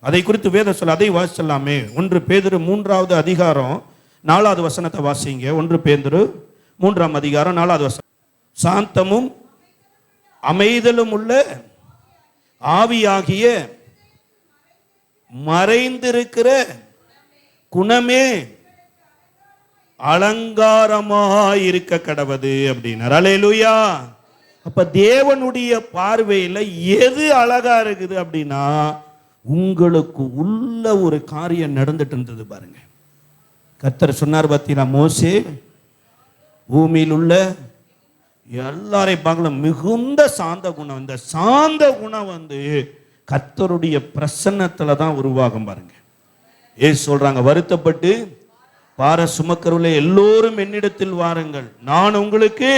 அதை குறித்து வேதம் சொல்ல, அதை வாசிச்சலாமே. 1 பேதுரு 3வது அதிகாரம் 4வது வசனத்தை வாசிங்க. 1 பேதுரு 3ஆம் அதிகாரம் 4வது வசனம். சாந்தமும் அமைதலும் உள்ள ஆவியாகிய மறைந்திருக்கிற குணமே அலங்காரமாயிருக்க கடவது அப்படின்னார். அல்லேலூயா. அப்ப தேவனுடைய பார்வையில் எது அழகா இருக்குது அப்படின்னா, உங்களுக்கு உள்ள ஒரு காரியம் நடந்துட்டு இருந்தது பாருங்க. கர்த்தர் சொன்னார் பார்த்தீங்களா, மோசே பூமியில் உள்ள எல்லாரையும் பார்க்கலாம் மிகுந்த சாந்த குணம். இந்த சாந்த குணம் கர்த்தருடைய பிரசன்னத்துல தான் உருவாகும் பாருங்க. ஏசு சொல்றாங்க, வருத்தப்பட்டு பார சுமக்கருளே எல்லோரும் என்னிடத்தில் வாருங்கள், நான் உங்களுக்கு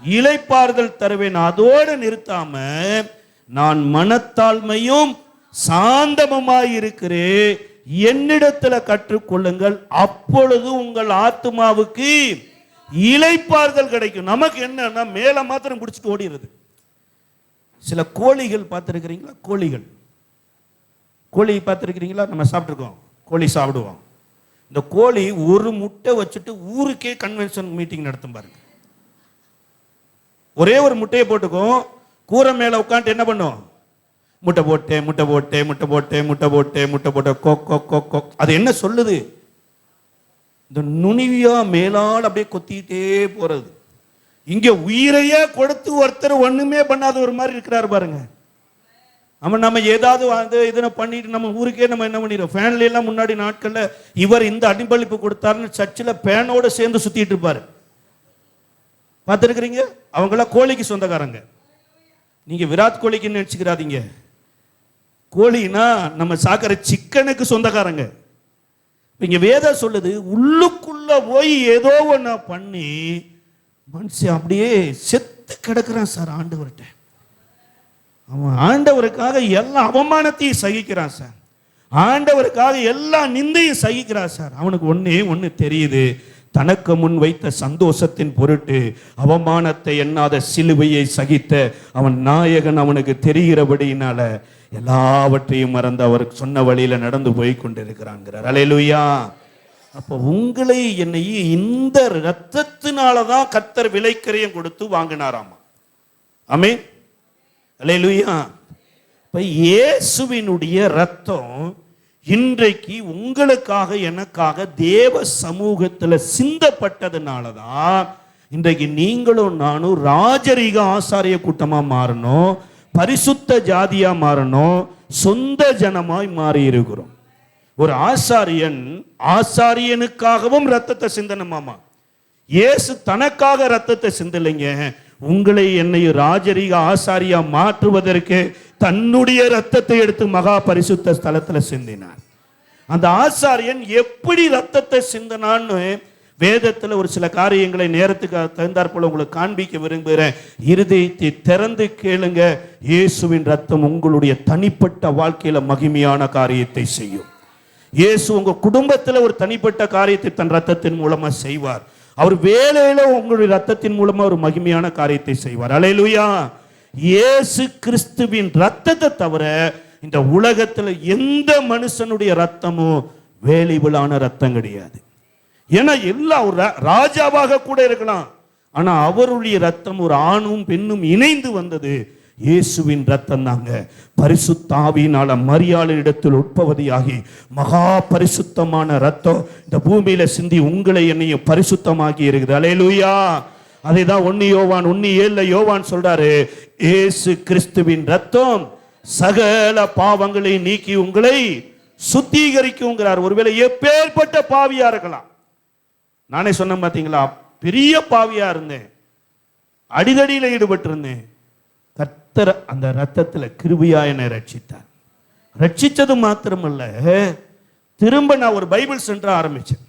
இளைப்பாறுதல் தருவேன். அதோடு நிறுத்தாம, நான் மனத்தாழ்மையும் சாந்தமுமாய் இருக்கிறேன், என்னிடத்துல கற்றுக்கொள்ளுங்கள், அப்பொழுது உங்கள் ஆத்துமாவுக்கு இளைப்பாறுதல் கிடைக்கும். நமக்கு என்னன்னா மேல மாத்திரம் பிடிச்சிட்டு ஓடிடுது. சில கோழிகள் பார்த்துருக்கிறீங்களா? கோழி பார்த்துருக்கிறீங்களா? நம்ம சாப்பிட்ருக்கோம், கோழி சாப்பிடுவோம். இந்த கோழி ஒரு முட்டை வச்சுட்டு ஊருக்கே கன்வென்ஷன் மீட்டிங் நடத்தும் பாருங்க. ஒரே ஒரு முட்டையை போட்டுக்கும், கூரை மேல உட்காந்து என்ன பண்ணும்? முட்டை போட்டே கொ. அது என்ன சொல்லுது? இந்த நுனிவியா மேலால் அப்படியே கொத்திட்டே போறது. இங்க உயிரையே கொடுத்து ஒருத்தர் ஒண்ணுமே பண்ணாத ஒரு மாதிரி இருக்கிறாரு பாருங்க. நம்ம ஏதாவது இதனை பண்ணிட்டு நம்ம ஊருக்கே நம்ம என்ன பண்ணிடுறோம்? ஃபேன்ல எல்லாம் முன்னாடி நாட்கள்ல இவர் இந்த அடிபளிப்பு கொடுத்தாருன்னு சர்ச்சில் பேனோட சேர்ந்து சுத்திட்டு இருப்பாரு. பார்த்துருக்கிறீங்க? அவங்களாம் கோழிக்கு சொந்தக்காரங்க. நீங்க விராட் கோழிக்கு நினைச்சுக்கிறாதீங்க. கோழினா நம்ம சாக்கிற சிக்கனுக்கு சொந்தக்காரங்க. இங்க வேதம் சொல்லுது, உள்ளுக்குள்ள போய் ஏதோ ஒண்ணு பண்ணி மனுஷன் அப்படியே செத்து கிடக்குறான் சார் ஆண்டவர்கிட்ட. அவன் ஆண்டவருக்காக எல்லா அவமானத்தையும் சகிக்கிறான் சார், ஆண்டவருக்காக எல்லா நிந்தையும் சகிக்கிறான் சார். அவனுக்கு ஒண்ணு தெரியுது, தனக்கு முன் வைத்த சந்தோஷத்தின் பொருட்டு அவமானத்தை எண்ணாத சிலுவையை சகித்த அவன் நாயகன் அவனுக்கு தெரிகிறபடியினால எல்லாவற்றையும் மறந்து அவருக்கு சொன்ன வழியில நடந்து போய் கொண்டிருக்கிறாங்கிறார். அல்லேலூயா. அப்போ உங்களை என்னையும் இந்த இரத்தத்தினாலதான் கர்த்தர் விலைக்கரியம் கொடுத்து வாங்கினாராமா. ஆமென். அல்லேலூயா. இப்ப இயேசுவினுடைய ரத்தம் இன்றைக்கு உங்களுக்காக எனக்காக தேவ சமூகத்தில் சிந்தப்பட்டதுனாலதான் இன்றைக்கு நீங்களும் நானும் ராஜரீக ஆசாரிய கூட்டமா மாறணும், பரிசுத்த ஜாதியா மாறணும், சொந்த ஜனமாய் மாறி இருக்கிறோம். ஒரு ஆசாரியனுக்காகவும் ரத்தத்தை சிந்தனமாமா. இயேசு தனக்காக ரத்தத்தை சிந்தலைங்க, உங்களை என்னை ராஜரீக ஆசாரியா மாற்றுவதற்கு தன்னுடைய ரத்தத்தை எடுத்து மகா பரிசுத்த ஸ்தலத்துல சிந்தினார். அந்த ஆசாரியன் எப்படி ரத்தத்தை சிந்தினான்னு வேதத்துல ஒரு சில காரியங்களை நேரத்துக்கு தகுந்தாற் போல உங்களுக்கு காண்பிக்க விரும்புகிறேன். இருதயத்தை திறந்து கேளுங்க. இயேசுவின் ரத்தம் உங்களுடைய தனிப்பட்ட வாழ்க்கையில மகிமையான காரியத்தை செய்யும். இயேசு உங்க குடும்பத்துல ஒரு தனிப்பட்ட காரியத்தை தன் ரத்தத்தின் மூலமா செய்வார். அவர் வேலையில உங்களுடைய ரத்தத்தின் மூலமா ஒரு மகிமையான காரியத்தை செய்வார். அல்லேலூயா. இயேசு கிறிஸ்துவின் ரத்தத்தை தவிர இந்த உலகத்தில் எந்த மனுஷனுடைய ரத்தமும் வேலிபிளான ரத்தம் கிடையாது. ஏன்னா எல்லா ஒரு ராஜாவாக கூட இருக்கலாம், ஆனா அவருடைய ரத்தம் ஒரு ஆணும் பெண்ணும் இணைந்து வந்தது இயேசுவின் ரத்தம் தாங்க. பரிசுத்த ஆவியினால மரியாதை இடத்தில் உட்பவதியாகி மகா பரிசுத்தமான ரத்தம் இந்த பூமியில சிந்தி உங்களை என்னையும் பரிசுத்தமாக்கி இருக்குது. அல்லேலூயா. அதைதான் 1 யோவான் 1:7 யோவான் சொல்றாரு, இயேசு கிறிஸ்துவின் ரத்தம் சகல பாவங்களை நீக்கி உங்களை சுத்திகரிக்குங்கிறார். ஒருவேளை எப்பேற்பட்ட பாவியா இருக்கலாம். நானே சொன்னேன் பாத்தீங்களா, பெரிய பாவியா இருந்தேன், அடிதடியில ஈடுபட்டு இருந்தேன். கர்த்தர் அந்த ரத்தத்தில் கிருபையா என்னை ரட்சித்தார். ரட்சிச்சது மாத்திரமல்ல, திரும்ப நான் ஒரு பைபிள் சென்டர் ஆரம்பிச்சேன்.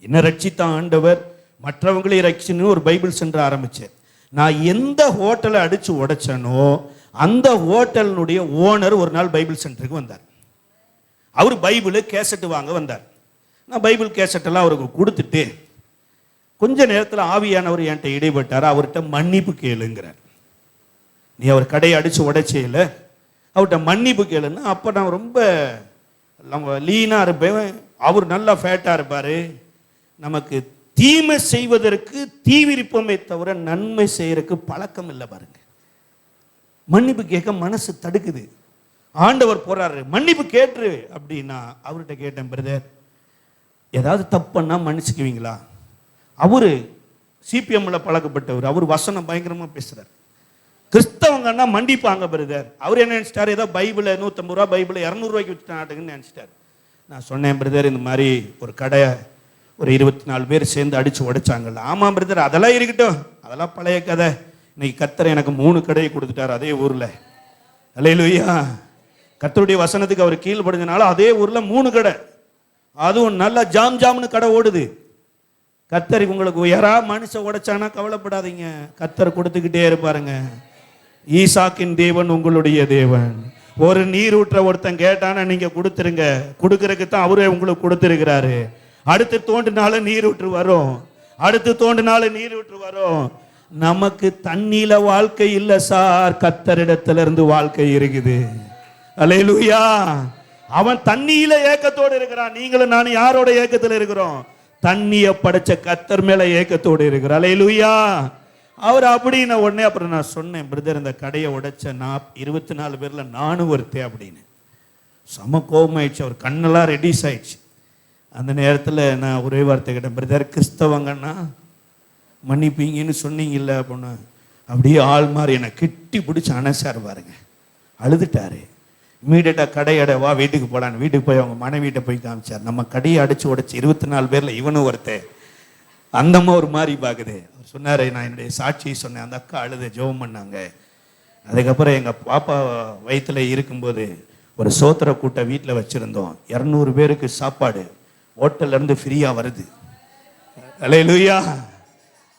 என்ன ரட்சித்த ஆண்டவர் மற்றவங்களை ரட்சின்னு ஒரு பைபிள் சென்டர் ஆரம்பிச்சேன். நான் எந்த ஹோட்டலை அடிச்சு உடைச்சனோ அந்த ஹோட்டலினுடைய ஓனர் ஒரு நாள் பைபிள் சென்டருக்கு வந்தார். அவர் பைபிள் கேசட்டு வாங்க வந்தார். நான் பைபிள் கேசட்டெல்லாம் அவருக்கு கொடுத்துட்டு கொஞ்ச நேரத்தில் ஆவியானவர் என்கிட்ட இடைப்பட்டார். அவர்கிட்ட மன்னிப்பு கேளுங்கிறார். நீ அவர் கடையை அடித்து உடைச்சேல அவர்கிட்ட மன்னிப்பு கேளுன்னா, அப்போ நான் ரொம்ப லீனாக இருப்பேன், அவர் நல்லா ஃபேட்டாக இருப்பார். நமக்கு தீமை செய்வதற்கு தீவிரிப்போமே தவிர நன்மை செய்யறதுக்கு பழக்கம் இல்லை பாருங்க. மன்னிப்பு கேட்க மனசு தடுக்குது. ஆண்டவர் போறாரு, மன்னிப்பு கேட்டுரு அப்படின்னா அவர்கிட்ட கேட்டேன், பிரதர் ஏதாவது தப்புன்னா மன்னிச்சுக்குவீங்களா? அவரு சிபிஎம்ல பழக்கப்பட்டவர், அவர் வசனம் பயங்கரமா பேசுறார். கிறிஸ்தவங்கன்னா மன்னிப்பாங்க பிரதர். அவர் என்ன நினைச்சிட்டாரு, ஏதோ பைபிளை 150 ரூபா பைபிளை 200 ரூபாய்க்கு விட்டுட்டாட்டுன்னு நினைச்சிட்டாரு. நான் சொன்னேன், பிரதர் இந்த மாதிரி ஒரு கடை ஒரு 24 பேர் சேர்ந்து அடிச்சு உடைச்சாங்கல்ல. ஆமாம் பிரதர், அதெல்லாம் இருக்கட்டும், அதெல்லாம் பழைய கதை. இன்னைக்கு கர்த்தர் எனக்கு 3 கடையை கொடுத்துட்டார் அதே ஊர்ல. அல்லேலூயா. கர்த்தருடைய வசனத்துக்கு அவர் கீழ்படிஞ்சனால அதே ஊர்ல 3 கடை, அதுவும் நல்லா ஜாம்னு கடை ஓடுது. கர்த்தர் உங்களுக்கு யாரா மனுஷன் உடைச்சானா கவலைப்படாதீங்க, கர்த்தர் கொடுத்துக்கிட்டே இருப்பாருங்க. ஈசாக்கின் தேவன் உங்களுடைய தேவன். ஒரு நீர் ஊற்ற ஒருத்தன் கேட்டானா நீங்க கொடுத்துருங்க, கொடுக்கறதுக்கு தான் அவரே உங்களுக்கு கொடுத்துருக்கிறாரு. அடுத்து தோண்டினாலும் நீர் ஊற்று வரும், அடுத்து தோண்டினாலும் நீர் ஊற்று வரும். நமக்கு தண்ணியில வாழ்க்கை இல்ல சார், கர்த்தரிடத்துல இருந்து வாழ்க்கை இருக்குது. அல்லேலூயா. அவன் தண்ணியில ஏக்கத்தோடு இருக்கிறான், நீங்களும் நானும் யாரோட ஏக்கத்துல இருக்கிறோம்? தண்ணியை படைச்ச கர்த்தர் மேல ஏக்கத்தோடு இருக்கிறார். அல்லேலூயா. அவர் அப்படின்னு உடனே அப்புறம் நான் சொன்னேன், பிரதர் இந்த கடையை உடைச்ச 24 பேர்ல நானும் ஒருத்தே அப்படின்னு. சம கோபமாயிடுச்சு, அவர் கண்ணெல்லாம் ரெடிஸ் ஆயிடுச்சு. அந்த நேரத்தில் நான் ஒரே வார்த்தை கேட்டேன், பிரதர் கிறிஸ்தவங்கன்னா மன்னிப்பீங்கன்னு சொன்னீங்கல்ல அப்படின்னு. அப்படியே ஆள் மாதிரி என்னை கிட்டி பிடிச்சி அணைச்சார் பாருங்க, அழுதுட்டாரு. இமீடியட்டாக கடையடை வா வீட்டுக்கு போகலான்னு வீட்டுக்கு போய் அவங்க மனைவிட்ட போய் காமிச்சார். நம்ம கடையை அடிச்சு உடைச்சி 24 பேரில் இவனும் ஒருத்தன். அந்தம்மா ஒரு மாதிரி பார்க்குது. அவர் சொன்னார், நான் என்னுடைய சாட்சியை சொன்னேன், அந்த அக்கா அழுது ஜெபம் பண்ணாங்க. அதுக்கப்புறம் எங்கள் பாப்பா வயிற்றுல இருக்கும்போது ஒரு சோத்திர கூட்டை வீட்டில் வச்சுருந்தோம். 200 பேருக்கு சாப்பாடு ஹோட்டல்லேருந்து ஃப்ரீயாக வருது. அல்லேலூயா.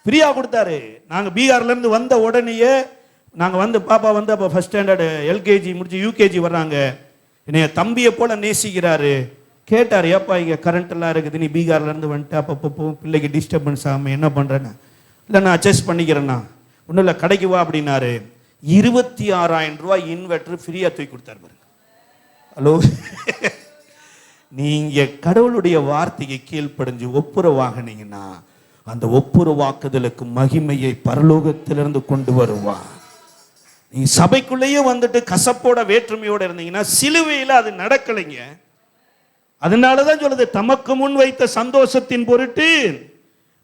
ஃப்ரீயாக கொடுத்தாரு. நாங்கள் பீகார்லேருந்து வந்த உடனேயே நாங்கள் வந்து பாப்பா வந்து அப்போ ஃபஸ்ட் ஸ்டாண்டர்டு எல்கேஜி முடிச்சு யூகேஜி வர்றாங்க. என்னைய தம்பியை போல் நேசிக்கிறாரு. கேட்டார், ஏப்பா இங்கே கரண்ட்டெல்லாம் இருக்குது, நீ பீகார்லேருந்து வந்துட்டு அப்பப்போ பிள்ளைக்கு டிஸ்டர்பன்ஸ் ஆகாமல் என்ன பண்ணுறேன்னா, இல்லை நான் அட்ஜஸ்ட் பண்ணிக்கிறேன்னா. ஒன்றும் இல்லை கடைக்கு வா அப்படின்னாரு. 26,000 ரூபாய் இன்வெர்டர் ஃப்ரீயாக தூக்கி கொடுத்தாரு பாருங்க. ஹலோ, நீங்கள் கடவுளுடைய வார்த்தைக்கு கீழ்ப்படிஞ்சு ஒப்புரவாகினீங்கன்னா அந்த ஒப்புரவாக்குதலுக்கு மகிமையை பரலோகத்திலிருந்து கொண்டு வருவான். நீ சபைக்குள்ளேயே வந்துட்டு கசப்போட வேற்றுமையோட இருந்தீங்கன்னா சிலுவையில் அது நடக்கலைங்க. அதனாலதான் சொல்லுது, தமக்கு முன் வைத்த சந்தோஷத்தின் பொருட்டு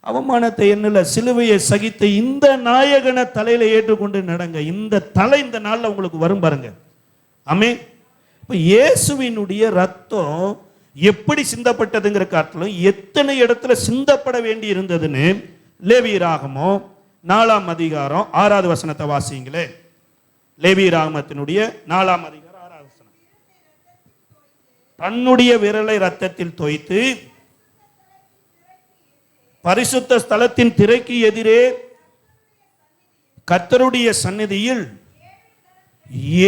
அவமானத்தை என்னல சிலுவையை சகித்த இந்த நாயகனை தலையில ஏற்றுக்கொண்டு நடங்க. இந்த தலை இந்த நாள்ல உங்களுக்கு வரும் பாருங்க. ஆமென். இப்ப இயேசுவினுடைய ரத்தம் எப்படி சிந்தப்பட்டதுங்கிற காட்டிலும் எத்தனை இடத்துல சிந்தப்பட வேண்டி இருந்ததுன்னு லேவியராகமோ 4ஆம் அதிகாரம் 6வது வசனத்தை வாசிங்களே. லேவியராகமத்தினுடைய 4ஆம் அதிகாரம் 6வது வசனம். தன்னுடைய விரலை ரத்தத்தில் தோய்த்து பரிசுத்த ஸ்தலத்தின் திரைக்கு எதிரே கர்த்தருடைய சந்நிதியில்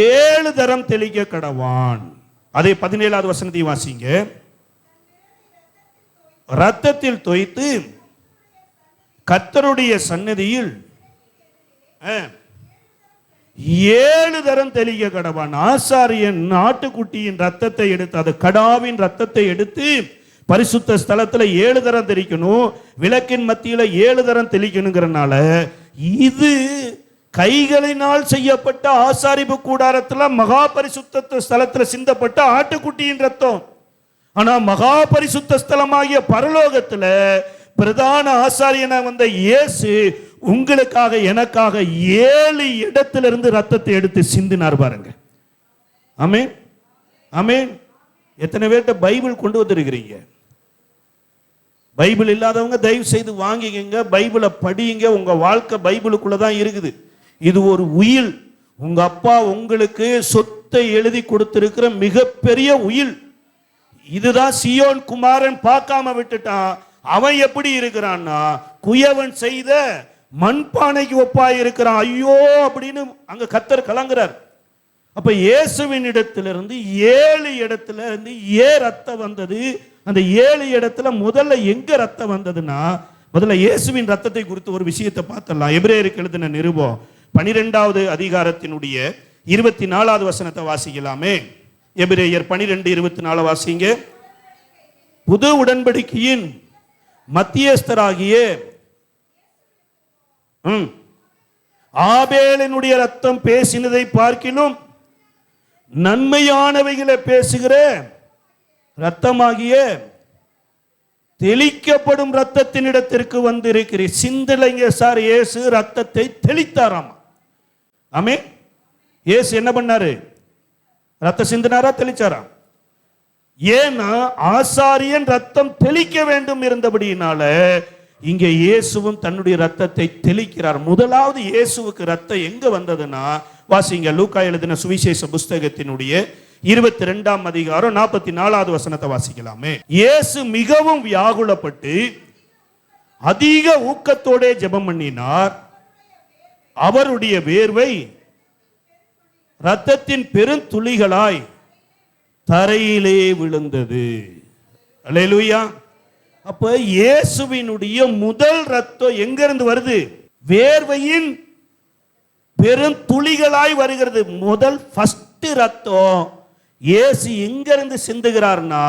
7 தரம் தெளிக்க கடவான். அதே 17வது வசனத்தை வாசிங்க. ரத்தத்தில் தோய்த்து கர்த்தருடைய சந்நிதியில் 7 தரம் தெளிக்க கடவான். ஆசாரியன் ஆட்டுக்குட்டியின் ரத்தத்தை எடுத்து, அது கடாவின் ரத்தத்தை எடுத்து பரிசுத்த ஸ்தலத்துல 7 தரம் தெளிக்கணும். விளக்கின் மத்தியில 7 தரம் தெளிக்கணுங்கிறனால இது கைகளினால் செய்யப்பட்ட ஆசாரிப்பு கூடாரத்துல மகா பரிசுத்த ஸ்தலத்துல சிந்தப்பட்ட ஆட்டுக்குட்டியின் ரத்தம். ஆனா மகா பரிசுத்த ஸ்தலமாகிய பரலோகத்துல பிரதான ஆசாரியனா வந்த இயேசு உங்களுக்காக எனக்காக 7 இடத்திலிருந்து ரத்தத்தை எடுத்து சிந்தினார் பாருங்க. ஆமென், ஆமென். எத்தனை பேர்ட்ட பைபிள் கொண்டு வந்திருக்கிறீங்க? பைபிள் இல்லாதவங்க தயவு செய்து வாங்கிக்கங்க, பைபிளை படியுங்க. உங்க வாழ்க்கை பைபிளுக்குள்ளதான் இருக்குது. இது ஒரு உயில். உங்க அப்பா உங்களுக்கு சொத்தை எழுதி கொடுத்திருக்கிற மிகப்பெரிய உயில். இதுதான் சியோன் குமாரன் பார்க்காம விட்டுட்டான். அவன் எப்படி இருக்கிறான்னா குயவன் செய்த மண்பானைக்கு ஒப்பாய் இருக்கிறான். ஐயோ அப்படின்னு அங்க கர்த்தர் கலங்குறார். அப்ப இயேசுவின் இடத்திலிருந்து 7 இடத்துல இருந்து ரத்தம் வந்தது. அந்த 7 இடத்துல முதல்ல எங்க ரத்தம் வந்ததுன்னா, முதல்ல இயேசுவின் ரத்தத்தை குறித்து ஒரு விஷயத்தை பார்த்தலாம். எபிரேயருக்கு எழுதின நிருபம் 12வது அதிகாரத்தினுடைய 24வது வசனத்தை வாசிக்கலாமே. எபிரேயர் 12:24 வாசிங்க. புது உடன்படிக்கையின் மத்தியஸ்தராகிய ஆபேலினுடைய ரத்தம் பேசினதை பார்க்கிலும் நன்மையானவைகளை பேசுகிற ரத்தமாகிய தெளிக்கப்படும் ரத்தத்தின் இடத்திற்கு வந்திருக்கிறீர். சிந்தலைங்க சார், இயேசு ரத்தத்தை தெளித்தாராம். ஆமே, இயேசு என்ன பண்ணாரு? ரத்த சிந்தினாரா, தெளிச்சாராம்? ஏன்னா ஆசாரியன் ரத்தம் தெளிக்க வேண்டும் இருந்தபடியினால இங்க இயேசுவும் தன்னுடைய ரத்தத்தை தெளிக்கிறார். முதலாவது இயேசுவுக்கு ரத்தம் எங்க வந்ததுன்னா, வாசிங்க லூக்கா எழுதின சுவிசேஷ புஸ்தகத்தினுடைய 22ஆம் அதிகாரம் 44வது வசனத்தை வாசிக்கலாமே. இயேசு மிகவும் வியாகுலப்பட்டு அதிக ஊக்கத்தோட ஜெபம் பண்ணினார். அவருடைய வேர்வை ரத்தத்தின் பெருந்துளிகளாய் தரையிலே விழுந்தது. அல்லேலூயா. அப்ப இயேசுவினுடைய முதல் ரத்தம் எங்க இருந்து வருது? வேர்வையின் பெருந்துளிகளாய் வருகிறது. முதல் ஃபர்ஸ்ட் ரத்தம் இயேசு எங்க இருந்து சிந்துகிறார்னா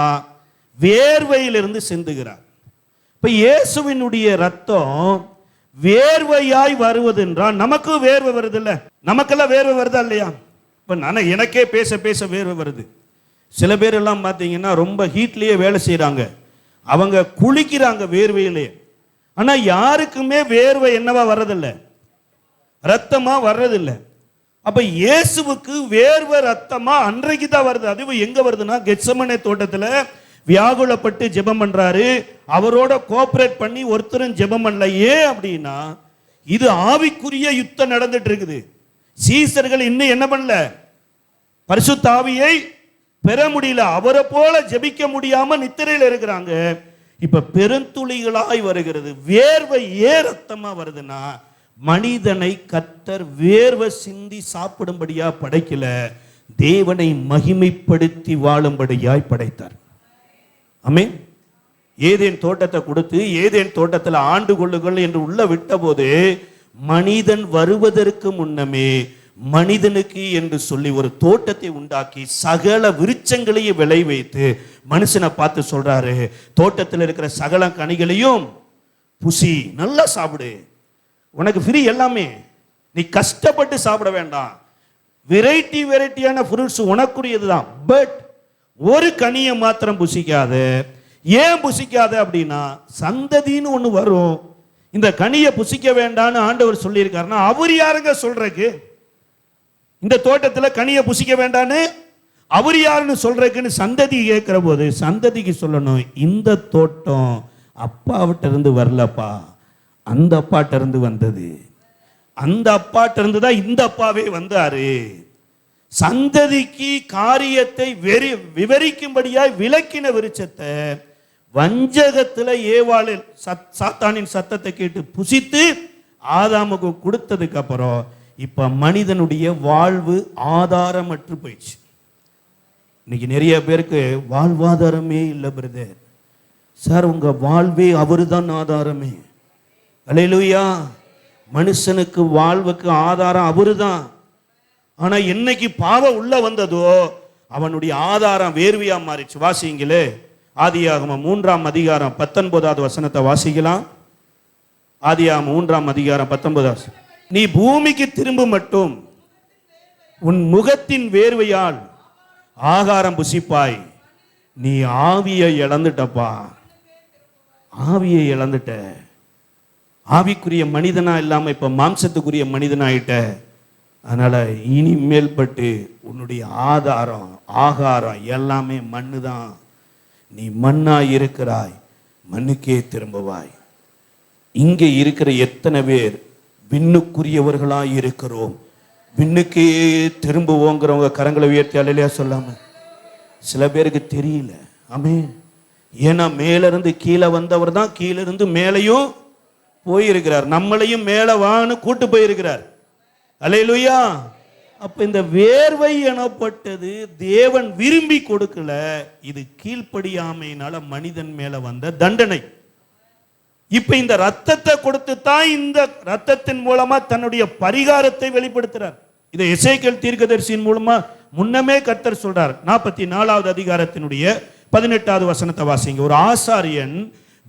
வேர்வையிலிருந்து சிந்துகிறார். இப்ப இயேசுவினுடைய ரத்தம் வேர்வையாய் வருவது என்றால் நமக்கு வேர்வை வருது இல்ல? நமக்கெல்லாம் வேர்வை வருதா இல்லையா? இப்ப எனக்கே பேச பேச வேர்வை வருது. சில பேர் எல்லாம் பார்த்தீங்கன்னா ரொம்ப ஹீட்லயே வேலை செய்யறாங்க, அவங்க குளிக்கிறாங்க வேர்வையிலே. ஆனா யாருக்குமே வேர்வை என்னவா வர்றதில்லை, ரத்தமா வர்றதில்லை. அப்ப இயேசுவுக்கு வேர்வை ரத்தமா அன்றைக்கு தான் வருது. அதுவும் எங்க வருதுன்னா கெத்செமனே தோட்டத்துல வியாகுலப்பட்டு ஜெபம் பண்றாரு. அவரோட கோஆபரேட் பண்ணி ஒருத்தரும் ஜெபம் பண்ணல. ஏன் அப்படின்னா இது ஆவிக்குரிய யுத்தம் நடந்துட்டு இருக்குது. சீசர்கள் இன்னும் என்ன பண்ணல? பரிசுத்த ஆவியை பெற முடியல. அவரை போல ஜெபிக்க முடியாம நித்திரையில் இருக்கிறாங்க. இப்ப பெருந்துளிகளாய் வருகிறது. வேர்வை ஏன் ரத்தமா வருதுன்னா மனிதனை கர்த்தர் வேர்வை சிந்தி சாப்பிடும்படியா படைக்கல, தேவனை மகிமைப்படுத்தி வாழும்படியாய் படைத்தார். ஆமென். ஏதேன் தோட்டத்தை கொடுத்து ஏதேன் தோட்டத்தில் ஆண்டு கொள்ளுங்கள் என்று உள்ள விட்ட போது மனிதன் வருவதற்கு முன்னமே மனிதனுக்கு என்று சொல்லி ஒரு தோட்டத்தை உண்டாக்கி சகல விருட்சங்களையும் விளை வைத்து மனுஷனை பார்த்து சொல்றாரு, தோட்டத்தில் இருக்கிற சகல கனிகளையும் புசி, நல்லா சாப்பிடு, உனக்கு ஃப்ரீ எல்லாமே, நீ கஷ்டப்பட்டு சாப்பிட வேண்டாம், வெரைட்டியான ஃப்ரூட்ஸ் உனக்குரியதுதான், பட் ஒரு கனியை மாத்திரம் புசிக்காத. ஏன் புசிக்காத அப்படின்னா சந்ததின்னு ஒன்று வரும், இந்த கனியை புசிக்க வேண்டான்னு ஆண்டவர் சொல்லியிருக்காருன்னா அவர் யாருங்க சொல்றதுக்கு? இந்த தோட்டத்தில் கனியை புசிக்க வேண்டான்னு அவர் யாருன்னு சொல்றதுக்குன்னு சந்ததி கேட்கிற போது சந்ததிக்கு சொல்லணும், இந்த தோட்டம் அப்பாவிட்ட இருந்து வரலப்பா, அந்த அப்பாட்ட இருந்து வந்தது, அந்த அப்பாட்ட இருந்து தான் இந்த அப்பாவே வந்தாரு. சந்ததிக்கு காரியத்தை விவரிக்கும்படியாய் விளக்கின விருட்சத்தை வஞ்சகத்துல ஏவாளில் சாத்தானின் சத்தத்தை கேட்டு புசித்து ஆதாமுக்கு கொடுத்ததுக்கு அப்புறம் இப்ப மனிதனுடைய வாழ்வு ஆதாரமற்று போயிடுச்சு. இன்னைக்கு நிறைய பேருக்கு வாழ்வாதாரமே இல்லை பிரதர். சார் உங்க வாழ்வே அவரு தான் ஆதாரமே. அல்லேலூயா. மனுஷனுக்கு வாழ்வுக்கு ஆதாரம் அவரு தான். ஆனா என்னைக்கு பாவம் உள்ள வந்ததோ அவனுடைய ஆதாரம் வேர்வையா மாறிச்சு. வாசிங்களே, ஆதியாகமம் 3ஆம் அதிகாரம் 19வது வசனத்தை வாசிக்கலாம். ஆதியாகமம் 3ஆம் அதிகாரம் 19. நீ பூமிக்கு திரும்ப மட்டும் உன் முகத்தின் வேர்வையால் ஆகாரம் புசிப்பாய். நீ ஆவியை இழந்துட்டப்பா, ஆவியை இழந்துட்ட. ஆவிக்குரிய மனிதனா இல்லாம இப்ப மாம்சத்துக்குரிய மனிதனாயிட்ட. அதனால இனிமேல் பட்டு உன்னுடைய ஆதாரம் ஆகாரம் எல்லாமே மண்ணு தான். நீ மண்ணா இருக்கிறாய், மண்ணுக்கே திரும்புவாய். இங்கே இருக்கிற எத்தனை பேர் விண்ணுக்குரியவர்களாய் இருக்கிறோம்? விண்ணுக்கே திரும்புவோங்கிறவங்க கரங்களை உயர்த்தி அல்லையா சொல்லாம. சில பேருக்கு தெரியல. ஆமென். ஏன்னா மேலிருந்து கீழே வந்தவர் தான் கீழிருந்து மேலையும் போயிருக்கிறார். நம்மளையும் மேல வான்னு கூட்டு போயிருக்கிறார். அல்லேலூயா. அப்ப இந்த வேர்வை எனப்பட்டது தேவன் விரும்பி கொடுக்கல. இது கீழ்ப்படியாமையினால மனிதன் மேல வந்த தண்டனை. இப்ப இந்த ரத்தத்தை கொடுத்து தான் இந்த ரத்தத்தின் மூலமா தன்னுடைய பரிகாரத்தை வெளிப்படுத்துறார். இதை எசேக்கியேல் தீர்க்கதரிசியின் மூலமா முன்னமே கர்த்தர் சொல்றார். 44வது அதிகாரத்தினுடைய 18வது வசனத்தை வாசிங்க. ஒரு ஆசாரியன்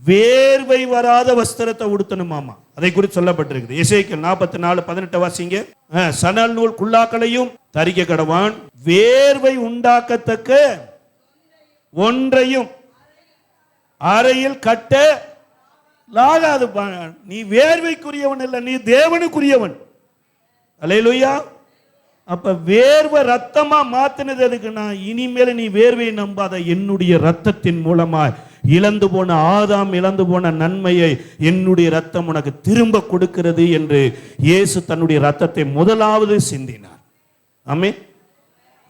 வேர்வை வராத வஸ்திரத்தை உடுத்தணுமாமா. அதை குறித்து சொல்லப்பட்டிருக்குது. எசேக்கியேல் 44:18 வாசிங்க. சணல் நூல் குல்லாக்களையும் தரிக்க கடவான், வேர்வை உண்டாக்கத்தக்க ஒன்றையும் அறையில் கட்ட லாகாது. நீ வேர்வைக்குரியவன் இல்லை, நீ தேவனுக்குரியவன். அல்லேலூயா. அப்ப வேர்வை ரத்தமா மாத்தினது எதுக்குன்னா, இனிமேல் நீ வேர்வையை நம்பாத, என்னுடைய ரத்தத்தின் மூலமா இழந்து போன ஆதாம் இழந்து போன நன்மையை என்னுடைய ரத்தம் உனக்கு திரும்ப கொடுக்கிறது என்று இயேசு தன்னுடைய ரத்தத்தை முதலாவது சிந்தினார். ஆமென்.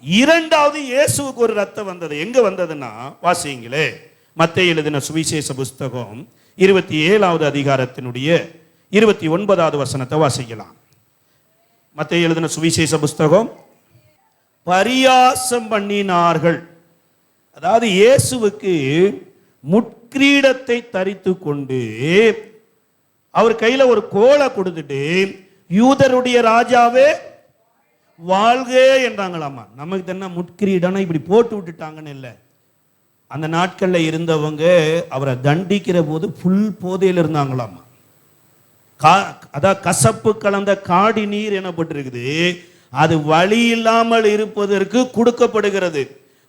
இரண்டாவது இயேசுவுக்கு ஒரு ரத்தம் வந்தது. எங்க வந்ததுன்னா வாசிங்களே, மத்தேயு எழுதின சுவிசேஷ புஸ்தகம் 27வது அதிகாரத்தினுடைய 29வது வசனத்தை வாசிக்கலாம். மத்தேயு எழுதின சுவிசேஷ புஸ்தகம். பரியாசம் பண்ணினார்கள். அதாவது இயேசுவுக்கு முட்கிரீடத்தை தரித்து கொண்டு அவர் கையில ஒரு கோலை கொடுத்துட்டு யூதருடைய ராஜாவே வாழ்க என்றாங்களாமா. நமக்கு என்ன முட்கிரீடம்னா இப்படி போட்டு விட்டுட்டாங்கன்னு இல்லை. அந்த நாட்களில் இருந்தவங்க அவரை தண்டிக்கிற போது புல் போதையில் இருந்தாங்களாமா. அதான் கசப்பு கலந்த காடி நீர் எனப்பட்டிருக்குது. அது வழி இல்லாமல் இருப்பதற்கு கொடுக்கப்படுகிறது.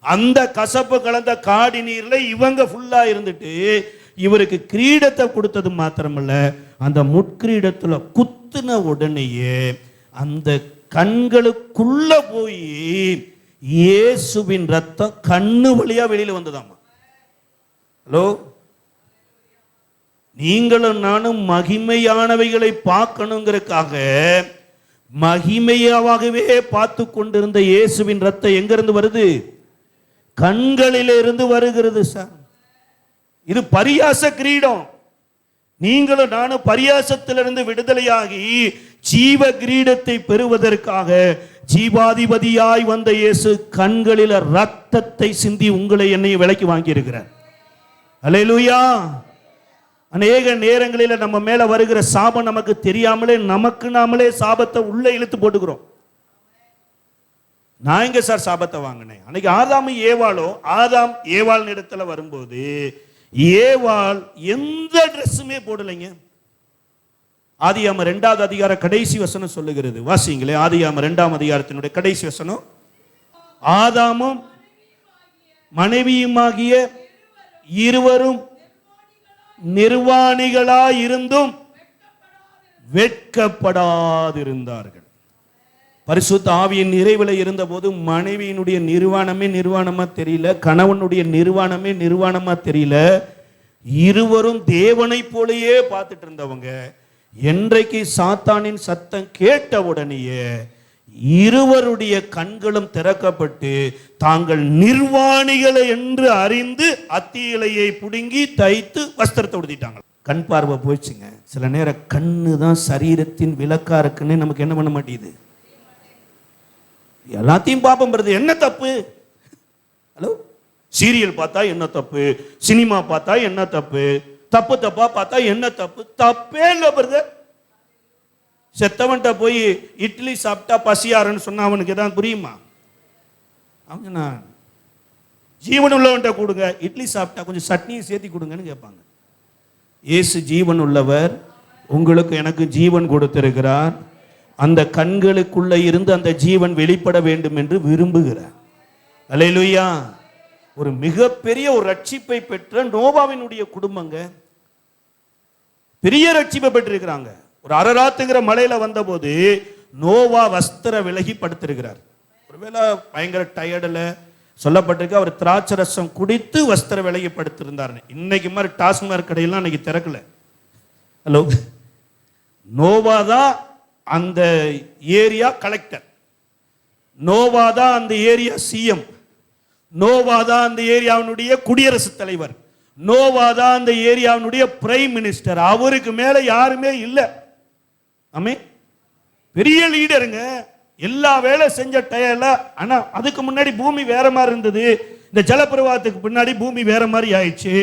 அந்த கசப்பு கலந்த காடி நீர்ல இவங்க ஃபுல்லா இருந்துட்டு இவருக்கு கிரீடத்தை கொடுத்தது மாத்திரமல்ல, அந்த முட்கிரீடத்துல குத்துன உடனேயே அந்த கண்களுக்குள்ள போய் இயேசுவின் ரத்தம் கண்ணு வழியா வெளியில வந்ததாமா. ஹலோ, நீங்களும் நானும் மகிமையானவைகளை பார்க்கணுங்கிறதுக்காக மகிமையாகவே பார்த்து கொண்டிருந்த இயேசுவின் ரத்தம் எங்கிருந்து வருது? கண்களிலிருந்து வருகிறது சார். இது பரியாச கிரீடம். நீங்களும் நானும் பரியாசத்திலிருந்து விடுதலையாகி ஜீவ கிரீடத்தை பெறுவதற்காக ஜீவாதிபதியாய் வந்த இயேசு கண்களில் ரத்தத்தை சிந்தி உங்களை என்னையும் விலைக்கு வாங்கி இருக்கிறார். அல்லேலூயா. அநேக நேரங்களில் நம்ம மேல வருகிற சாபம் நமக்கு தெரியாமலே நமக்கு நாமளே சாபத்தை உள்ள இழுத்து போட்டுக்கிறோம். நான் எங்க சார் சாபத்தை வாங்கினேன்? அன்னைக்கு ஆதாம் ஏவாள் இடத்துல வரும்போது ஏவாள் எந்த ட்ரெஸ்ஸுமே போடலைங்க. ஆதியாகமம் 2வது அதிகாரம் கடைசி வசனம் சொல்லுகிறது. வாசிங்களே, ஆதியாகமம் 2ஆம் அதிகாரத்தினுடைய கடைசி வசனம். ஆதாமும் மனைவியுமாகிய இருவரும் நிர்வாணிகளாய் இருந்தும் வெட்கப்படாதிருந்தார்கள். பரிசுத்த ஆவியின் நிறைவில் இருந்த போது மனைவியினுடைய நிர்வாணமே நிர்வாணமா தெரியல, கணவனுடைய நிர்வாணமே நிர்வாணமா தெரியல. இருவரும் தேவனை போலயே பார்த்துட்டு இருந்தவங்க என்றைக்கு சாத்தானின் சத்தம் கேட்ட உடனேயே இருவருடைய கண்களும் திறக்கப்பட்டு தாங்கள் நிர்வாணிகளை என்று அறிந்து அத்தி இலையை புடுங்கி தைத்து வஸ்திரத்தை உடுத்திட்டாங்க. கண் பார்வை போயிடுச்சுங்க. சில நேரம் கண்ணு தான் சரீரத்தின் விளக்கா இருக்குன்னு நமக்கு என்ன பண்ண மாட்டேங்குது? எல்லாத்தையும் பாப்பம் வருது. என்ன தப்பு? ஹலோ, சீரியல் பார்த்தா என்ன தப்பு? சினிமா பார்த்தா என்ன தப்பு? தப்பா பார்த்தா என்ன தப்பு? தப்பே இல்லை பிரதர். செத்தவன்கிட்ட போய் இட்லி சாப்பிட்டா பசியாருன்னு சொன்னா அவனுக்கு எதாவது புரியுமா? அவங்க நான் ஜீவன் உள்ளவன்கிட்ட கொடுங்க, இட்லி சாப்பிட்டா கொஞ்சம் சட்னியை சேர்த்தி கொடுங்கன்னு கேட்பாங்க. இயேசு ஜீவன் உள்ளவர், உங்களுக்கு எனக்கு ஜீவன் கொடுத்திருக்கிறார். அந்த கண்களுக்குள்ள இருந்து அந்த ஜீவன் வெளிப்பட வேண்டும் என்று விரும்புகிறார். அல்லேலூயா. ஒரு மிகப்பெரிய ஒரு ரட்சிப்பை பெற்ற நோவாவினுடைய குடும்பங்க, பெரிய ரட்சிப்பை பெற்றிருக்கிறாங்க. ஒரு அரராத்துங்கிற மலையில வந்தபோது நோவா வஸ்திர விலகி படுத்திருக்கிறார். ஒருவேளை பயங்கர டயர்டில் சொல்லப்பட்டிருக்கு, அவர் திராட்சை ரசம் குடித்து வஸ்திர விலகி படுத்திருந்தார். இன்னைக்கு மாதிரி டாஸ்மாக் கடையெல்லாம் இன்னைக்கு திறக்கல. ஹலோ, நோவா தான் அந்த ஏரியா கலெக்டர், நோவா தான் அந்த ஏரியா சிஎம், நோவா தான் அந்த ஏரியாவினுடைய குடியரசுத் தலைவர், நோவா தான் அந்த ஏரியாவினுடைய பிரைம் மினிஸ்டர். அவருக்கு மேல யாருமே இல்லை. ஆமே, பெரிய லீடருங்க, எல்லா வேலை செஞ்ச டயர்ல. ஆனா அதுக்கு முன்னாடி பூமி வேற மாதிரி இருந்தது, இந்த ஜலப்பிரவாகத்துக்கு பின்னாடி பூமி வேற மாதிரி ஆயிடுச்சு.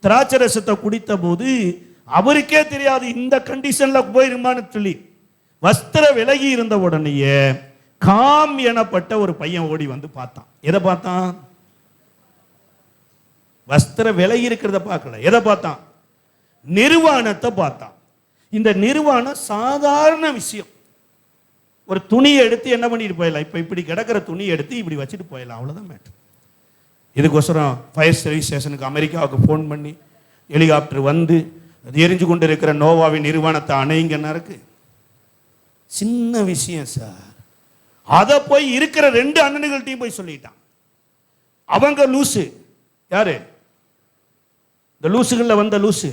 திராட்சை ரசத்தை குடித்த போது அவருக்கே தெரியாது இந்த கண்டிஷன்ல போயிருமான்னு சொல்லி வஸ்திர விலகி இருந்த உடனேயே காம் எனப்பட்ட ஒரு பையன் ஓடி வந்து பார்த்தான். எதை பார்த்தான்? வஸ்திர விலகி இருக்கிறத பார்க்கல. எதை பார்த்தான்? நிர்வாணத்தை பார்த்தான். இந்த நிர்வாணம் சாதாரண விஷயம். ஒரு துணியை எடுத்து என்ன பண்ணிட்டு போயிடலாம், இப்ப இப்படி கிடக்கிற துணியை எடுத்து இப்படி வச்சுட்டு போயிடலாம், அவ்வளவுதான் மேட்டர். இதுக்கோசரம் ஃபயர் சர்வீஸ் ஸ்டேஷனுக்கு அமெரிக்காவுக்கு ஃபோன் பண்ணி ஹெலிகாப்டர் வந்து அது எரிஞ்சு கொண்டு இருக்கிற நோவாவின் நிர்வாணத்தை அணைங்கன்னா இருக்கு. சின்ன விஷயம் சார். அதை போய் இருக்கிற 2 அண்ணன்கள்ட்டையும் போய் சொல்லிட்டான். அவங்க லூசு. யாரு? இந்த லூசுகள்ல வந்த லூசு.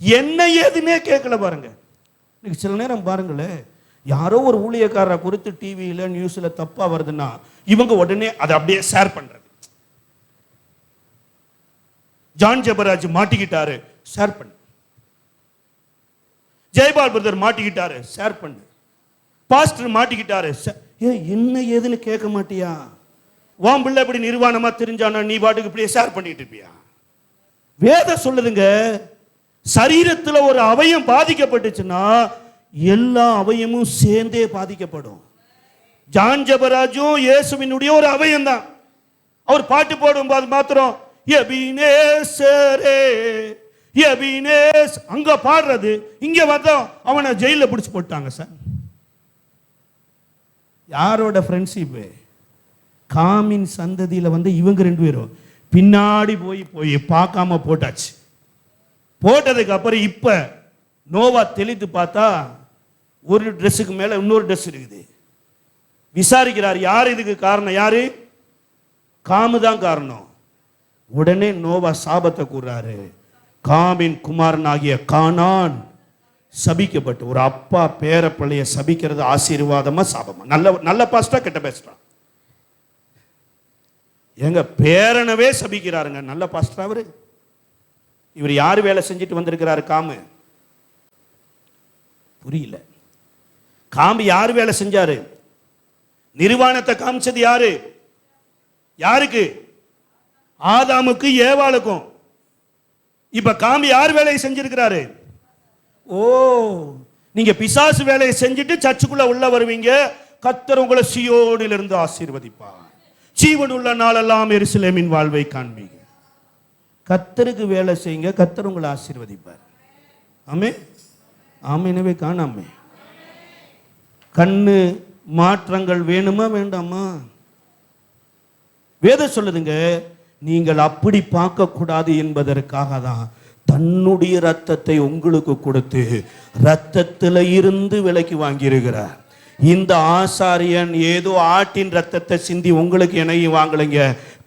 என்ன ஏதுன்னே கேட்கல பாருங்க. இன்னைக்கு சில நேரம் பாருங்களேன், யாரோ ஒரு ஊழியக்காரரை குறித்து டிவியில நியூஸ்ல தப்பா வருதுன்னா இவங்க உடனே அதை அப்படியே ஷேர் பண்றது. ஜான் ஜெபராஜ் மாட்டிக்கிட்டாரு, ஷேர் பண்ணு. ஜெயபால் பிரதர் மாட்டிக்கிட்டாரு, ஷேர் பண்ணு. பாஸ்டர் மாட்டிக்கிட்டாரு, என்ன ஏதுன்னு கேட்க மாட்டியா? உன் பிள்ளை இப்படி நிர்வாணமா தெரிஞ்சானா நீ பாட்டுக்கு இப்படியே ஷேர் பண்ணிட்டு இருப்பியா? வேதம் சொல்லுதுங்க, சரீரத்தில் ஒரு அவயம் பாதிக்கப்பட்டுச்சுன்னா எல்லா அவயமும் சேர்ந்தே பாதிக்கப்படும். ஜான் ஜெபராஜும் இயேசுவினுடைய ஒரு அவயம் தான். அவர் பாட்டு போடும்போது மாத்திரம் எபினேசரே எபினேஸ் அங்க பாடுறது, இங்க வந்தா அவனை ஜெயில பிடிச்சு போட்டாங்க சார். யாரோட ஃப்ரெண்ட்ஷிப்? காமின் சந்ததியில வந்து இவங்க 2 பேரும் பின்னாடி போய் போய் பார்க்காம போட்டாச்சு. போட்டதுக்கு அப்புறம் இப்ப நோவா தெளித்து பார்த்தா ஒரு ட்ரெஸ்ஸுக்கு மேல இன்னொரு ட்ரெஸ் இருக்குது. விசாரிக்கிறார், யார் இதுக்கு காரணம்? யாரு? காமு தான் காரணம். உடனே நோவா சாபத்தை கூறாரு. காமின் குமாரன் ஆகிய கானான் சபிக்கப்பட்டு, ஒரு அப்பா பேர பிள்ளைய சபிக்கிறது ஆசீர்வாதமா சாபமா? நல்ல நல்ல பாஸ்டா கெட்ட பாஸ்டா? எங்க பேரனவே சபிக்கிறாருங்க. நல்ல பாஸ்டா அவரு? இவர் யாரு வேலை செஞ்சுட்டு வந்திருக்கிறாரு? காமு. புரியல. காம்பு யாரு வேலை செஞ்சாரு? நிர்வாணத்தை காமிச்சது யாரு? யாருக்கு? ஆதாமுக்கு ஏவாளுக்கும். இப்ப காம்பு யார் வேலையை செஞ்சிருக்கிறாரு? ஓ, நீங்க பிசாசு வேலையை செஞ்சுட்டு சர்ச்சுக்குள்ள உள்ள வருவீங்க. கர்த்தர் உங்களை சீயோனிலிருந்து ஆசீர்வதிப்பார். ஜீவன் உள்ள நாளெல்லாம் எருசலேமின் வாழ்வை காண்பீங்க. கர்த்தருக்கு வேலை செய்யுங்க, கர்த்தர் உங்களை ஆசீர்வதிப்பார். ஆமே ஆமேனவே காணாமே. கண்ணு மாற்றங்கள் வேணுமா வேண்டாமா? வேதம் சொல்லுதுங்க, நீங்கள் அப்படி பார்க்க கூடாது என்பதற்காக தான் தன்னுடைய ரத்தத்தை உங்களுக்கு கொடுத்து ரத்தத்தில் இருந்து விலைக்கு வாங்கியிருக்கிறார். இந்த ஆசாரியன் ஏதோ ஆட்டின் ரத்தத்தை சிந்தி உங்களுக்கு என்னையும் வாங்கலைங்க,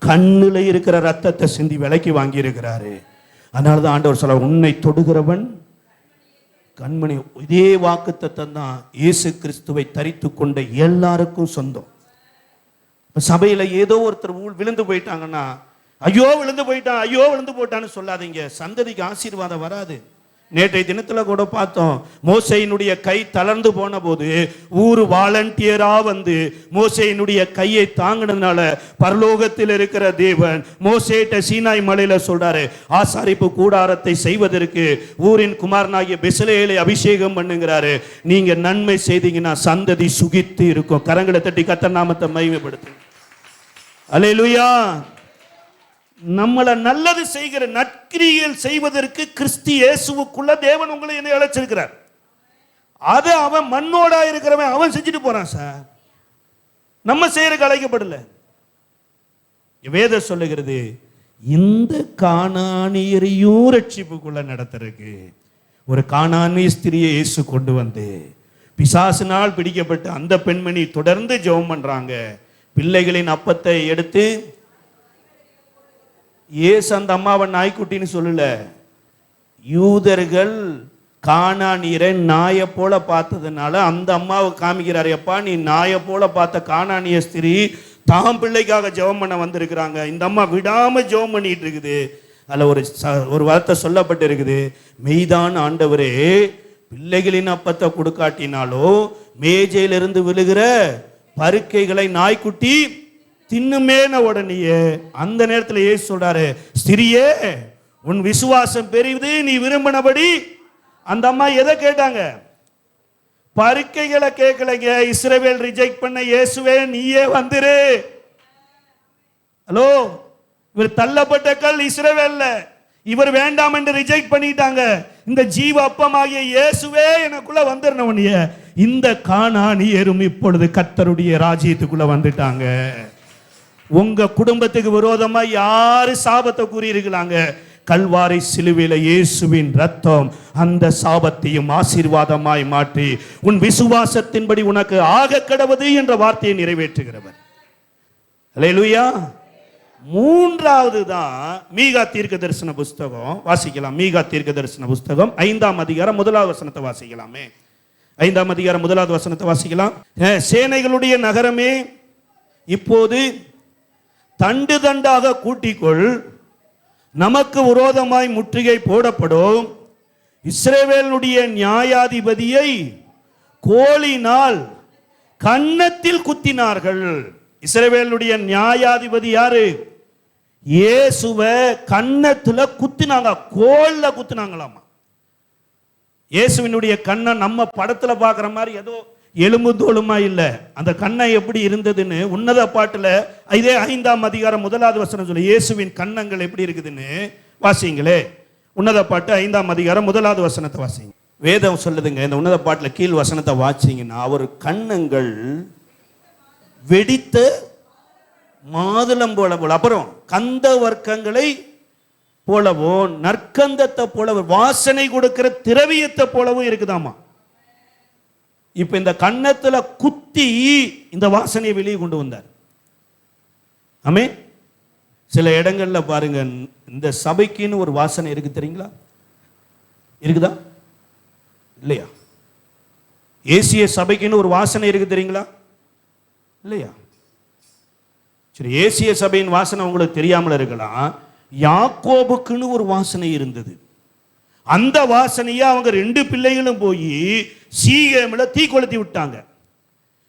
கண்ணுல இருக்கிற ரத்தத்தை சிந்தி விலைக்கு வாங்கி இருக்கிறாரு. அதனாலதான் ஆண்டவர் சொல்ல, உன்னை தொடுகிறவன் கண்மணி. இதே வாக்குத்தத்தம் தான் இயேசு கிறிஸ்துவை தரித்து கொண்ட எல்லாருக்கும் சொந்தம். சபையில ஏதோ ஒருத்தர் விழுந்து போயிட்டாங்கன்னா ஐயோ விழுந்து போயிட்டான், ஐயோ விழுந்து போட்டான்னு சொல்லாதீங்க. சந்ததிக்கு ஆசீர்வாதம் வராது. நேற்றைய தினத்துல கூட பார்த்தோம், மோசேயினுடைய கை தளர்ந்து போன போது ஊர் வாலண்டியரா வந்து மோசேயினுடைய கையை தாங்கினதுனால பரலோகத்தில் இருக்கிற தேவன் மோசேட்ட சீனாய் மலையில சொல்றாரு, ஆசாரிப்பு கூடாரத்தை செய்வதற்கு ஊரின் குமாரனாகிய பெசலேலை அபிஷேகம் பண்ணுங்கிறாரு. நீங்க நன்மை செய்தீங்கன்னா சந்ததி சுகித்து இருக்கும். கரங்களை தட்டி கர்த்தர் நாமத்தை மகிமைப்படுத்துங்க. அல்லேலூயா. நம்மளை நல்லது செய்கிற நற்கிரியைகள் செய்வதற்கு கிறிஸ்து இயேசுவுக்குள்ள தேவன் உங்களை என்னை அழைச்சிருக்கிறார். அதை அவன் மண்ணோடா இருக்கிறவன் அவன் செஞ்சுட்டு போறான் சார். நம்ம செய்யறதுக்கு அழைக்கப்படல. வேதம் சொல்லுகிறது, இந்த கானானியரையும் ரட்சிப்புக்குள்ள நடத்துறதுக்கு ஒரு கானானிய ஸ்திரியை இயேசு கொண்டு வந்து பிசாசினால் பிடிக்கப்பட்ட அந்த பெண்மணி தொடர்ந்து ஜெபம் பண்றாங்க. பிள்ளைகளின் அப்பத்தை எடுத்து, ஏசு அந்த அம்மாவை நாய்க்குட்டின்னு சொல்லல, யூதர்கள் கானானியரை நாயை போல பார்த்ததுனால அந்த அம்மாவை காமிக்கிறார். எப்பா, நீ நாயை போல பார்த்த கானானிய ஸ்திரீ தாம் பிள்ளைக்காக ஜெபம் பண்ண வந்திருக்கிறாங்க. இந்த அம்மா விடாம ஜெபம் பண்ணிட்டு இருக்குது. அதில் ஒரு வார்த்தை சொல்லப்பட்டு இருக்குது, மெய்தான் ஆண்டவரே, பிள்ளைகளின் அப்பத்தை கொடுக்காட்டினாலோ மேஜையிலிருந்து விழுகிற பருக்கைகளை நாய்க்குட்டி தின்னுமேன உடனேயே அந்த நேரத்தில் இயேசு சொல்றாரு, ஸ்திரியே உன் விசுவாசம் பெரிது, நீ விரும்பினபடி. அந்த அம்மா எதை கேட்டாங்க? பருக்கைகளை கேட்கலைங்க. இஸ்ரவேல் ரிஜெக்ட் பண்ண இயேசுவே நீயே வந்துரு. ஹலோ, இவர் தள்ளப்பட்ட கல் இஸ்ரவேல்ல, இவர் வேண்டாம் என்று ரிஜெக்ட் பண்ணிட்டாங்க. இந்த ஜீவ அப்பமாகிய இயேசுவே எனக்குள்ள வந்துருனவனிய இந்த கானானியரும் இப்பொழுது கர்த்தருடைய ராஜ்யத்துக்குள்ள வந்துட்டாங்க. உங்க குடும்பத்துக்கு விரோதமா யாரு சாபத்தை கூறியிருக்கலாங்க? கல்வாரி சிலுவையில இயேசுவின் ரத்தம் அந்த சாபத்தையும் ஆசீர்வாதமாய் மாற்றி உன் விசுவாசத்தின்படி உனக்கு ஆக கடவது என்ற வார்த்தையை நிறைவேற்றுகிறவர். அல்லேலூயா. மூன்றாவது தான் மீகா தீர்க்க தரிசன புஸ்தகம். வாசிக்கலாம். மீகா தீர்க்க தரிசன புஸ்தகம் 5ஆம் அதிகாரம் 1வது வசனத்தை வாசிக்கலாமே. 5ஆம் அதிகாரம் 1வது வசனத்தை வாசிக்கலாம். சேனைகளுடைய நகரமே, இப்போது தண்டு தண்டாக கூட்டிக்கொள், நமக்கு விரோதமாய் முற்றுகை போடப்படும். இஸ்ரவேலுடைய நியாயாதிபதியை கோலினால் கன்னத்தில் குத்தினார்கள். இஸ்ரவேலுடைய நியாயாதிபதி யாரு? இயேசுவை கன்னத்துல குத்தினாங்க, கோல்ல குத்தினாங்களாமா. இயேசுவினுடைய கண்ணை நம்ம படத்துல பாக்குற மாதிரி ஏதோ எலும்பு தோலுமா இல்ல. அந்த கண்ணை எப்படி இருந்ததுன்னு உன்னத பாட்டுல இதே 5ஆம் அதிகாரம் 1வது வசனம் சொல்லு, இயேசுவின் கன்னங்கள் எப்படி இருக்குதுன்னு வாசிங்களே. உன்னத பாட்டு 5ஆம் அதிகாரம் 1வது வசனத்தை வாசிங்க. வேதம் சொல்லுதுங்க, இந்த உன்னத பாட்டுல கீழ் வசனத்தை வாசிங்கன்னா, அவர் கன்னங்கள் வெடித்த மாதுளம் போல, அப்புறம் கந்த வர்க்கங்களை போலவும் நற்கந்தத்தை போலவும் வாசனை கொடுக்கிற திரவியத்தை போலவும் இருக்குதாமா. இப்ப இந்த கன்னத்துல குத்தி இந்த வாசனையை வெளியே கொண்டு வந்தார். ஆமே. சில இடங்கள்ல பாருங்க, இந்த சபைக்குன்னு ஒரு வாசனை இருக்கு தெரியுங்களா? இருக்குதா இல்லையா? ஏசிய சபைக்குன்னு ஒரு வாசனை இருக்கு தெரியுங்களா இல்லையா? சரி, ஏசிய சபையின் வாசனை உங்களுக்கு தெரியாமல் இருக்கலாம். யாக்கோபுக்குன்னு ஒரு வாசனை இருந்தது. அந்த வாசனையை அவங்க 2 பிள்ளைகளும் போய் சீகேமில் தீ கொளுத்தி விட்டாங்க.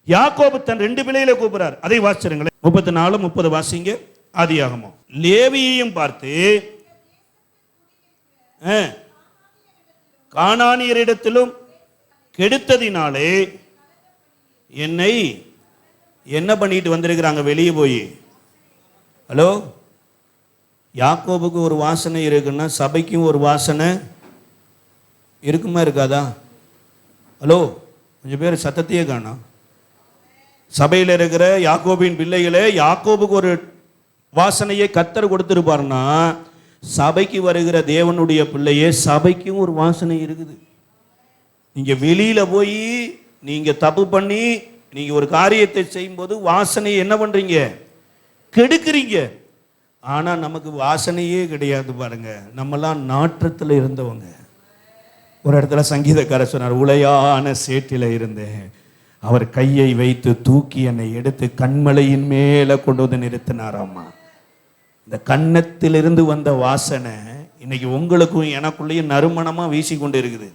யாக்கோபு தன் 2 பிள்ளைகளை கூப்பிடுறார். அதை வாசிச்சிருங்களேன். 34, 30 வாசிங்க. ஆதியாகமம். லேவியையும் பார்த்து, கானானியரிடத்திலும் கெடுத்ததினாலே என்னை என்ன பண்ணிட்டு வந்திருக்கிறாங்க வெளியே போய். ஹலோ, யாக்கோபுக்கு ஒரு வாசனை இருக்குன்னா சபைக்கும் ஒரு வாசனை இருக்குமா இருக்காதா? ஹலோ, கொஞ்சம் பேர் சத்தத்தையே காணோம். சபையில் இருக்கிற யாக்கோபின் பிள்ளைகளே, யாக்கோபுக்கு ஒரு வாசனையை கர்த்தர் கொடுத்திருப்பார்னா, சபைக்கு வருகிற தேவனுடைய பிள்ளையே சபைக்கும் ஒரு வாசனை இருக்குது. நீங்க வெளியில போய் நீங்க தப்பு பண்ணி நீங்க ஒரு காரியத்தை செய்யும்போது வாசனையை என்ன பண்றீங்க? கெடுக்கிறீங்க. ஆனா நமக்கு வாசனையே கிடையாது பாருங்க. நம்மலாம் நாற்றத்தில் இருந்தவங்க. ஒரு இடத்துல சங்கீதக்காரர் சொன்னார், உளையான சேற்றில இருந்தேன், அவர் கையை வைத்து தூக்கி என்னை எடுத்து கண்மலையின் மேல கொண்டு வந்து நிறுத்தினாராமா. இந்த கன்னத்திலிருந்து வந்த வாசனை இன்னைக்கு உங்களுக்கும் எனக்குள்ளேயும் நறுமணமா வீசி கொண்டு இருக்குது.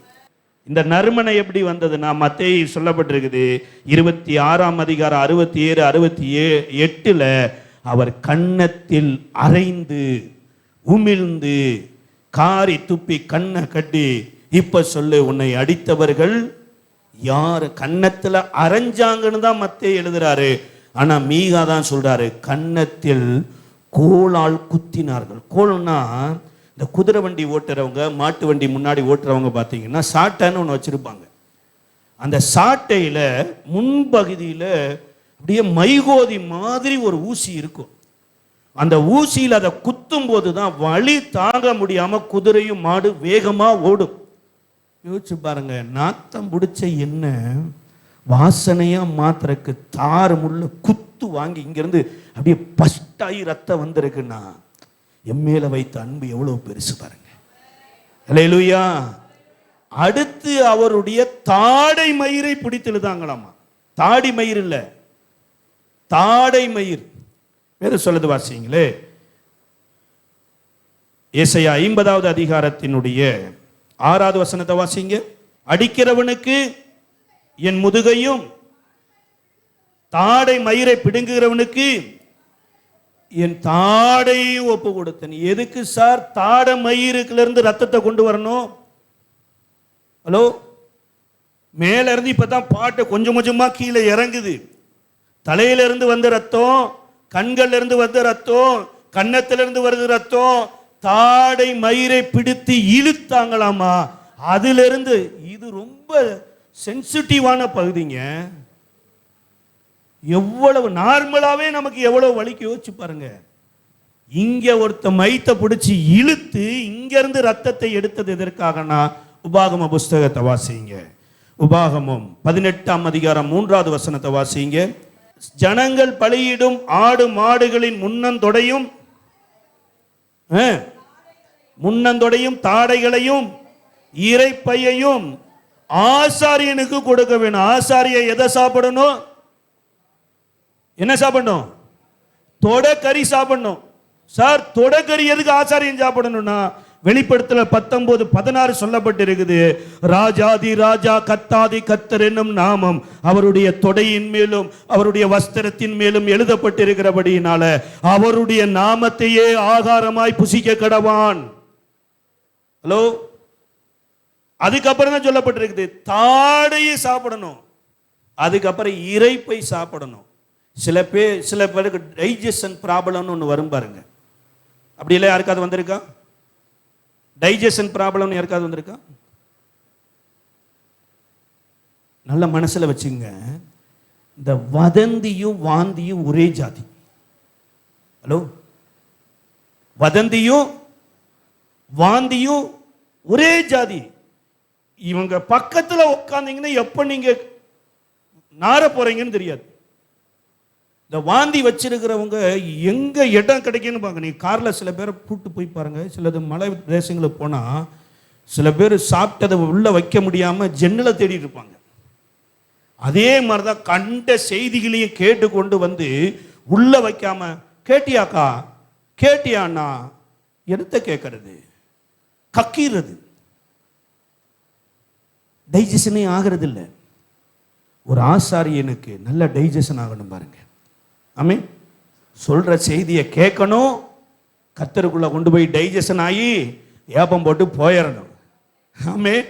இந்த நறுமணம் எப்படி வந்ததுன்னா, மத்தேயு சொல்லப்பட்டிருக்குது 26ஆம் அதிகாரம் 67 68ல, அவர் கன்னத்தில் அறைந்து உமிழ்ந்து காரி துப்பி கண்ணை கட்டி, இப்ப சொல்லு, உன்னை அடித்தவர்கள் யாரு? கன்னத்துல அரைஞ்சாங்கன்னு தான் மத்தேயு எழுதுறாரு. ஆனா மீகா தான் சொல்றாரு, கன்னத்தில் கோலால் குத்தினார்கள். கோல்னா இந்த குதிரை வண்டி ஓட்டுறவங்க, மாட்டு வண்டி முன்னாடி ஓட்டுறவங்க பார்த்தீங்கன்னா சாட்டைன்னு ஒன்று வச்சிருப்பாங்க. அந்த சாட்டையில் முன்பகுதியில் அப்படியே மைகோதி மாதிரி ஒரு ஊசி இருக்கும். அந்த ஊசியில் அதை குத்தும் போது தான் வலி தாங்க முடியாமல் குதிரையும் மாடு வேகமாக ஓடும். யோசிச்சு பாருங்க, நாத்தம் பிடிச்ச எண்ணெய் வாசனையாக மாத்திரக்கு தாறு முள்ள குத்து வாங்கி இங்கேருந்து அப்படியே பஸ்டாகி ரத்தம் வந்திருக்குன்னா எம்மேல வைத்த அன்பு எவ்வளவு பெருசு பாருங்க. அல்லேலூயா. அடுத்து அவருடைய தாடை மயிரை பிடித்து இழுதாங்களாமா. தாடி மயிர் இல்ல, தாடை மயிர். வேற சொல்லுது, வாசிங்களே. ஏசாயா 50வது அதிகாரத்தினுடைய 6வது வசனத்தை வாசிங்க. அடிக்கிறவனுக்கு என் முதுகையும் தாடை மயிரை பிடுங்குகிறவனுக்கு என் தாடையும் ஒப்பு கொடுத்தேன். எதுக்கு சார் தாடை மயிருக்குல இருந்து ரத்தத்தை கொண்டு வரணும்? ஹலோ, மேல இருந்து இப்பதான் பாட்டு கொஞ்சம் கொஞ்சமா கீழே இறங்குது. தலையில இருந்து வந்த ரத்தம், கண்கள்ல இருந்து வந்த ரத்தம், கன்னத்திலிருந்து வருது ரத்தம். தாடை மயிரை பிடித்து இழுத்தாங்களாமா. அதுல இருந்து, இது ரொம்ப சென்சிட்டிவான பகுதிங்க. எவ்வளவு நார்மலாவே நமக்கு எவ்வளவு வலிக்கு யோசிச்சு பாருங்க. இங்க ஒருத்த மைத்த பிடிச்சி இழுத்து இங்க இருந்து ரத்தத்தை எடுத்தது எதற்காகனா, உபாகம புஸ்தகத்தை வாசிங்க. உபாகமம் 18ஆம் அதிகாரம் 3வது வசனத்தை வாசிங்க. ஜனங்கள் பலியிடும் ஆடு மாடுகளின் முன்னந்தொடையும் தாடைகளையும் இறைப்பையையும் ஆசாரியனுக்கு கொடுக்க வேணும். ஆசாரிய எதை சாப்பிடணும்? என்ன சாப்பிடணும்? தொடக்கறி சாப்பிடணும். சார், தொடக்கறி எதுக்கு ஆசாரியன் சாப்பிடணும்னா, வெளிப்படுத்தல 19:16 சொல்லப்பட்டிருக்குது, ராஜாதி ராஜா கத்தாதி கத்தர் என்னும் நாமம் அவருடைய தொடையின் மேலும் அவருடைய வஸ்திரத்தின் மேலும் எழுதப்பட்டிருக்கிறபடியினால அவருடைய நாமத்தையே ஆகாரமாய் புசிக்க கடவான். ஹலோ, அதுக்கப்புறம் தான் சொல்லப்பட்டிருக்குது தாடையை சாப்பிடணும். அதுக்கப்புறம் இறைப்பை சாப்பிடணும். சில பேருக்கு டைஜஷன் ப்ராப்ளம்னு ஒன்று வரும் பாருங்க. அப்படி இல்லை, யாருக்காவது வந்திருக்கா? டைஜஷன் ப்ராப்ளம் யாருக்காவது வந்திருக்கா? நல்ல மனசுல வச்சுங்க, இந்த வதந்தியும் வாந்தியும் ஒரே ஜாதி. ஹலோ, வதந்தியும் வாந்தியும் ஒரே ஜாதி. இவங்க பக்கத்துல உட்கார்ந்தீங்கன்னா எப்ப நீங்க நார போறீங்கன்னு தெரியாது. இந்த வாந்தி வச்சிருக்கிறவங்க எங்க இடம் கிடைக்குன்னு பாருங்க. நீ கார்ல சில பேரை கூட்டு போய் பாருங்க. சிலது மலை தேசங்களுக்கு போனா சில பேர் சாப்பிட்டதை உள்ள வைக்க முடியாம ஜன்னலை தேடிட்டு இருப்பாங்க. அதே மாதிரிதான் கண்ட செய்திகளையும் கேட்டு கொண்டு வந்து உள்ள வைக்காம, கேட்டியாக்கா கேட்டியாண்ணா, எடுத்த கேட்கறது, கக்கிறது, டைஜஷனே ஆகிறது இல்லை. ஒரு ஆசாரியனுக்கு நல்ல டைஜஷன் ஆகணும் பாருங்க. ஆமென். சொல்ற செய்தியை கேட்கணும், கர்த்தருக்குள்ள கொண்டு போய் டைஜஷன் ஆகி ஏப்பம் போட்டு போயிடணும். ஆமென்.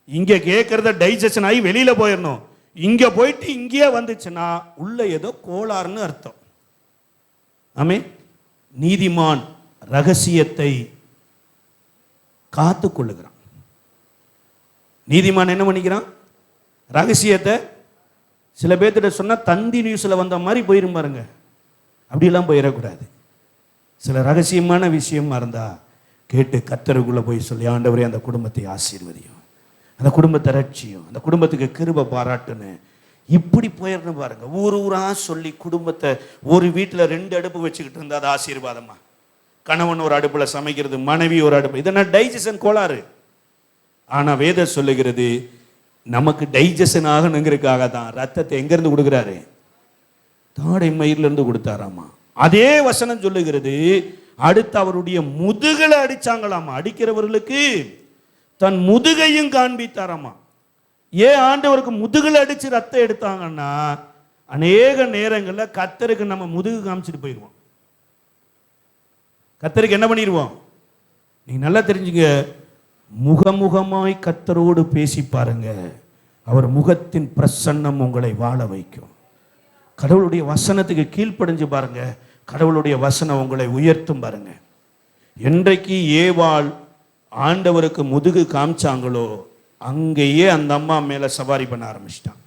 இங்க கேட்கறத டைஜஷன் ஆகி வெளியில போயிடணும். இங்க போயிட்டு இங்கேயே வந்துச்சுன்னா உள்ள ஏதோ கோளாறுன்னு அர்த்தம். ஆமென். நீதிமான் ரகசியத்தை காத்து கொள்ளுகிறான். நீதிமான் என்ன பண்ணிக்கிறான்? ரகசியத்தை. சில பேர்த்திட்ட சொன்னா தந்தி நியூஸ்ல வந்த மாதிரி போயிரும் பாருங்க. அப்படியெல்லாம் போயிடக்கூடாது. சில ரகசியமான விஷயமா இருந்தா கேட்டு கர்த்தருக்குள்ள போய் சொல்லி, ஆண்டவரே அந்த குடும்பத்தை ஆசீர்வதியும், அந்த குடும்பத்தை ரட்சியும், அந்த குடும்பத்துக்கு கிருபை பாராட்டுன்னு இப்படி போயிடணும் பாருங்க. ஊரா சொல்லி குடும்பத்தை, ஒரு வீட்டில் 2 அடுப்பு வச்சுக்கிட்டு இருந்தா அது ஆசீர்வாதமா? கணவன் ஒரு அடுப்புல சமைக்கிறது, மனைவி ஒரு அடுப்பு, இதெல்லாம் டைஜஷன் கோளாறு. ஆனா வேதம் சொல்லுகிறது, நமக்கு டைஜஷன் ஆகணுங்கிறதுக்காக தான் ரத்தத்தை எங்கிருந்து கொடுக்குறாரு? தாடை மயிரிலிருந்து கொடுத்தாராமா. அதே வசனம் சொல்லுகிறது, அடுத்து அவருடைய முதுகலை அடிச்சாங்களாமா. அடிக்கிறவர்களுக்கு தன் முதுகையும் காண்பித்தாராமா. ஏன் ஆண்டவருக்கு முதுகலை அடிச்சு ரத்தம் எடுத்தாங்கன்னா, அநேக நேரங்களில் கர்த்தருக்கு நம்ம முதுகு காமிச்சிட்டு போயிடுவோம். கர்த்தருக்கு என்ன பண்ணிடுவோம்? நீங்க நல்லா தெரிஞ்சுங்க, முகமுகமாய் கர்த்தரோடு பேசி பாருங்க, அவர் முகத்தின் பிரசன்னம் உங்களை வாழ வைக்கும். கடவுளுடைய வசனத்துக்கு கீழ்ப்படிஞ்சு பாருங்க, கடவுளுடைய வசனம் உங்களை உயர்த்தும் பாருங்க. என்றைக்கு ஏவாள் ஆண்டவருக்கு முதுகு காமிச்சாங்களோ அங்கேயே அந்த அம்மா மேல சவாரி பண்ண ஆரம்பிச்சிட்டான்.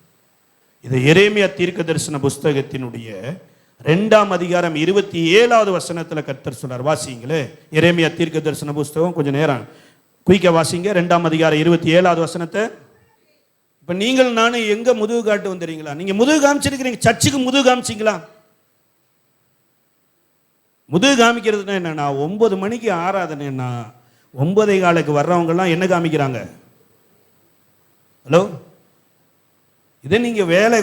இது எரேமியா தீர்க்க தரிசன புஸ்தகத்தினுடைய 2ஆம் அதிகாரம் 27வது வசனத்துல கர்த்தர் சொல்றார். வாசிங்களே, எரேமியா தீர்க்க தரிசன புஸ்தகம், கொஞ்சம் நேரம் குயிக்க வாசிங்க. 2ஆம் அதிகாரம் 27வது வசனத்தை. இப்ப நீங்கள் நானும் எங்க முதுகு காட்டு வந்துறீங்களா? நீங்க முதுகு காமிச்சிருக்கிறீங்க, சர்ச்சுக்கு முதுகு காமிச்சிங்களா? முதுகு காமிக்கிறதுனா என்னன்னா, 9 மணிக்கு ஆராதனைன்னா 9:15 வர்றவங்க எல்லாம் என்ன காமிக்கிறாங்க? ஹலோ, இதே நீங்க வேலை,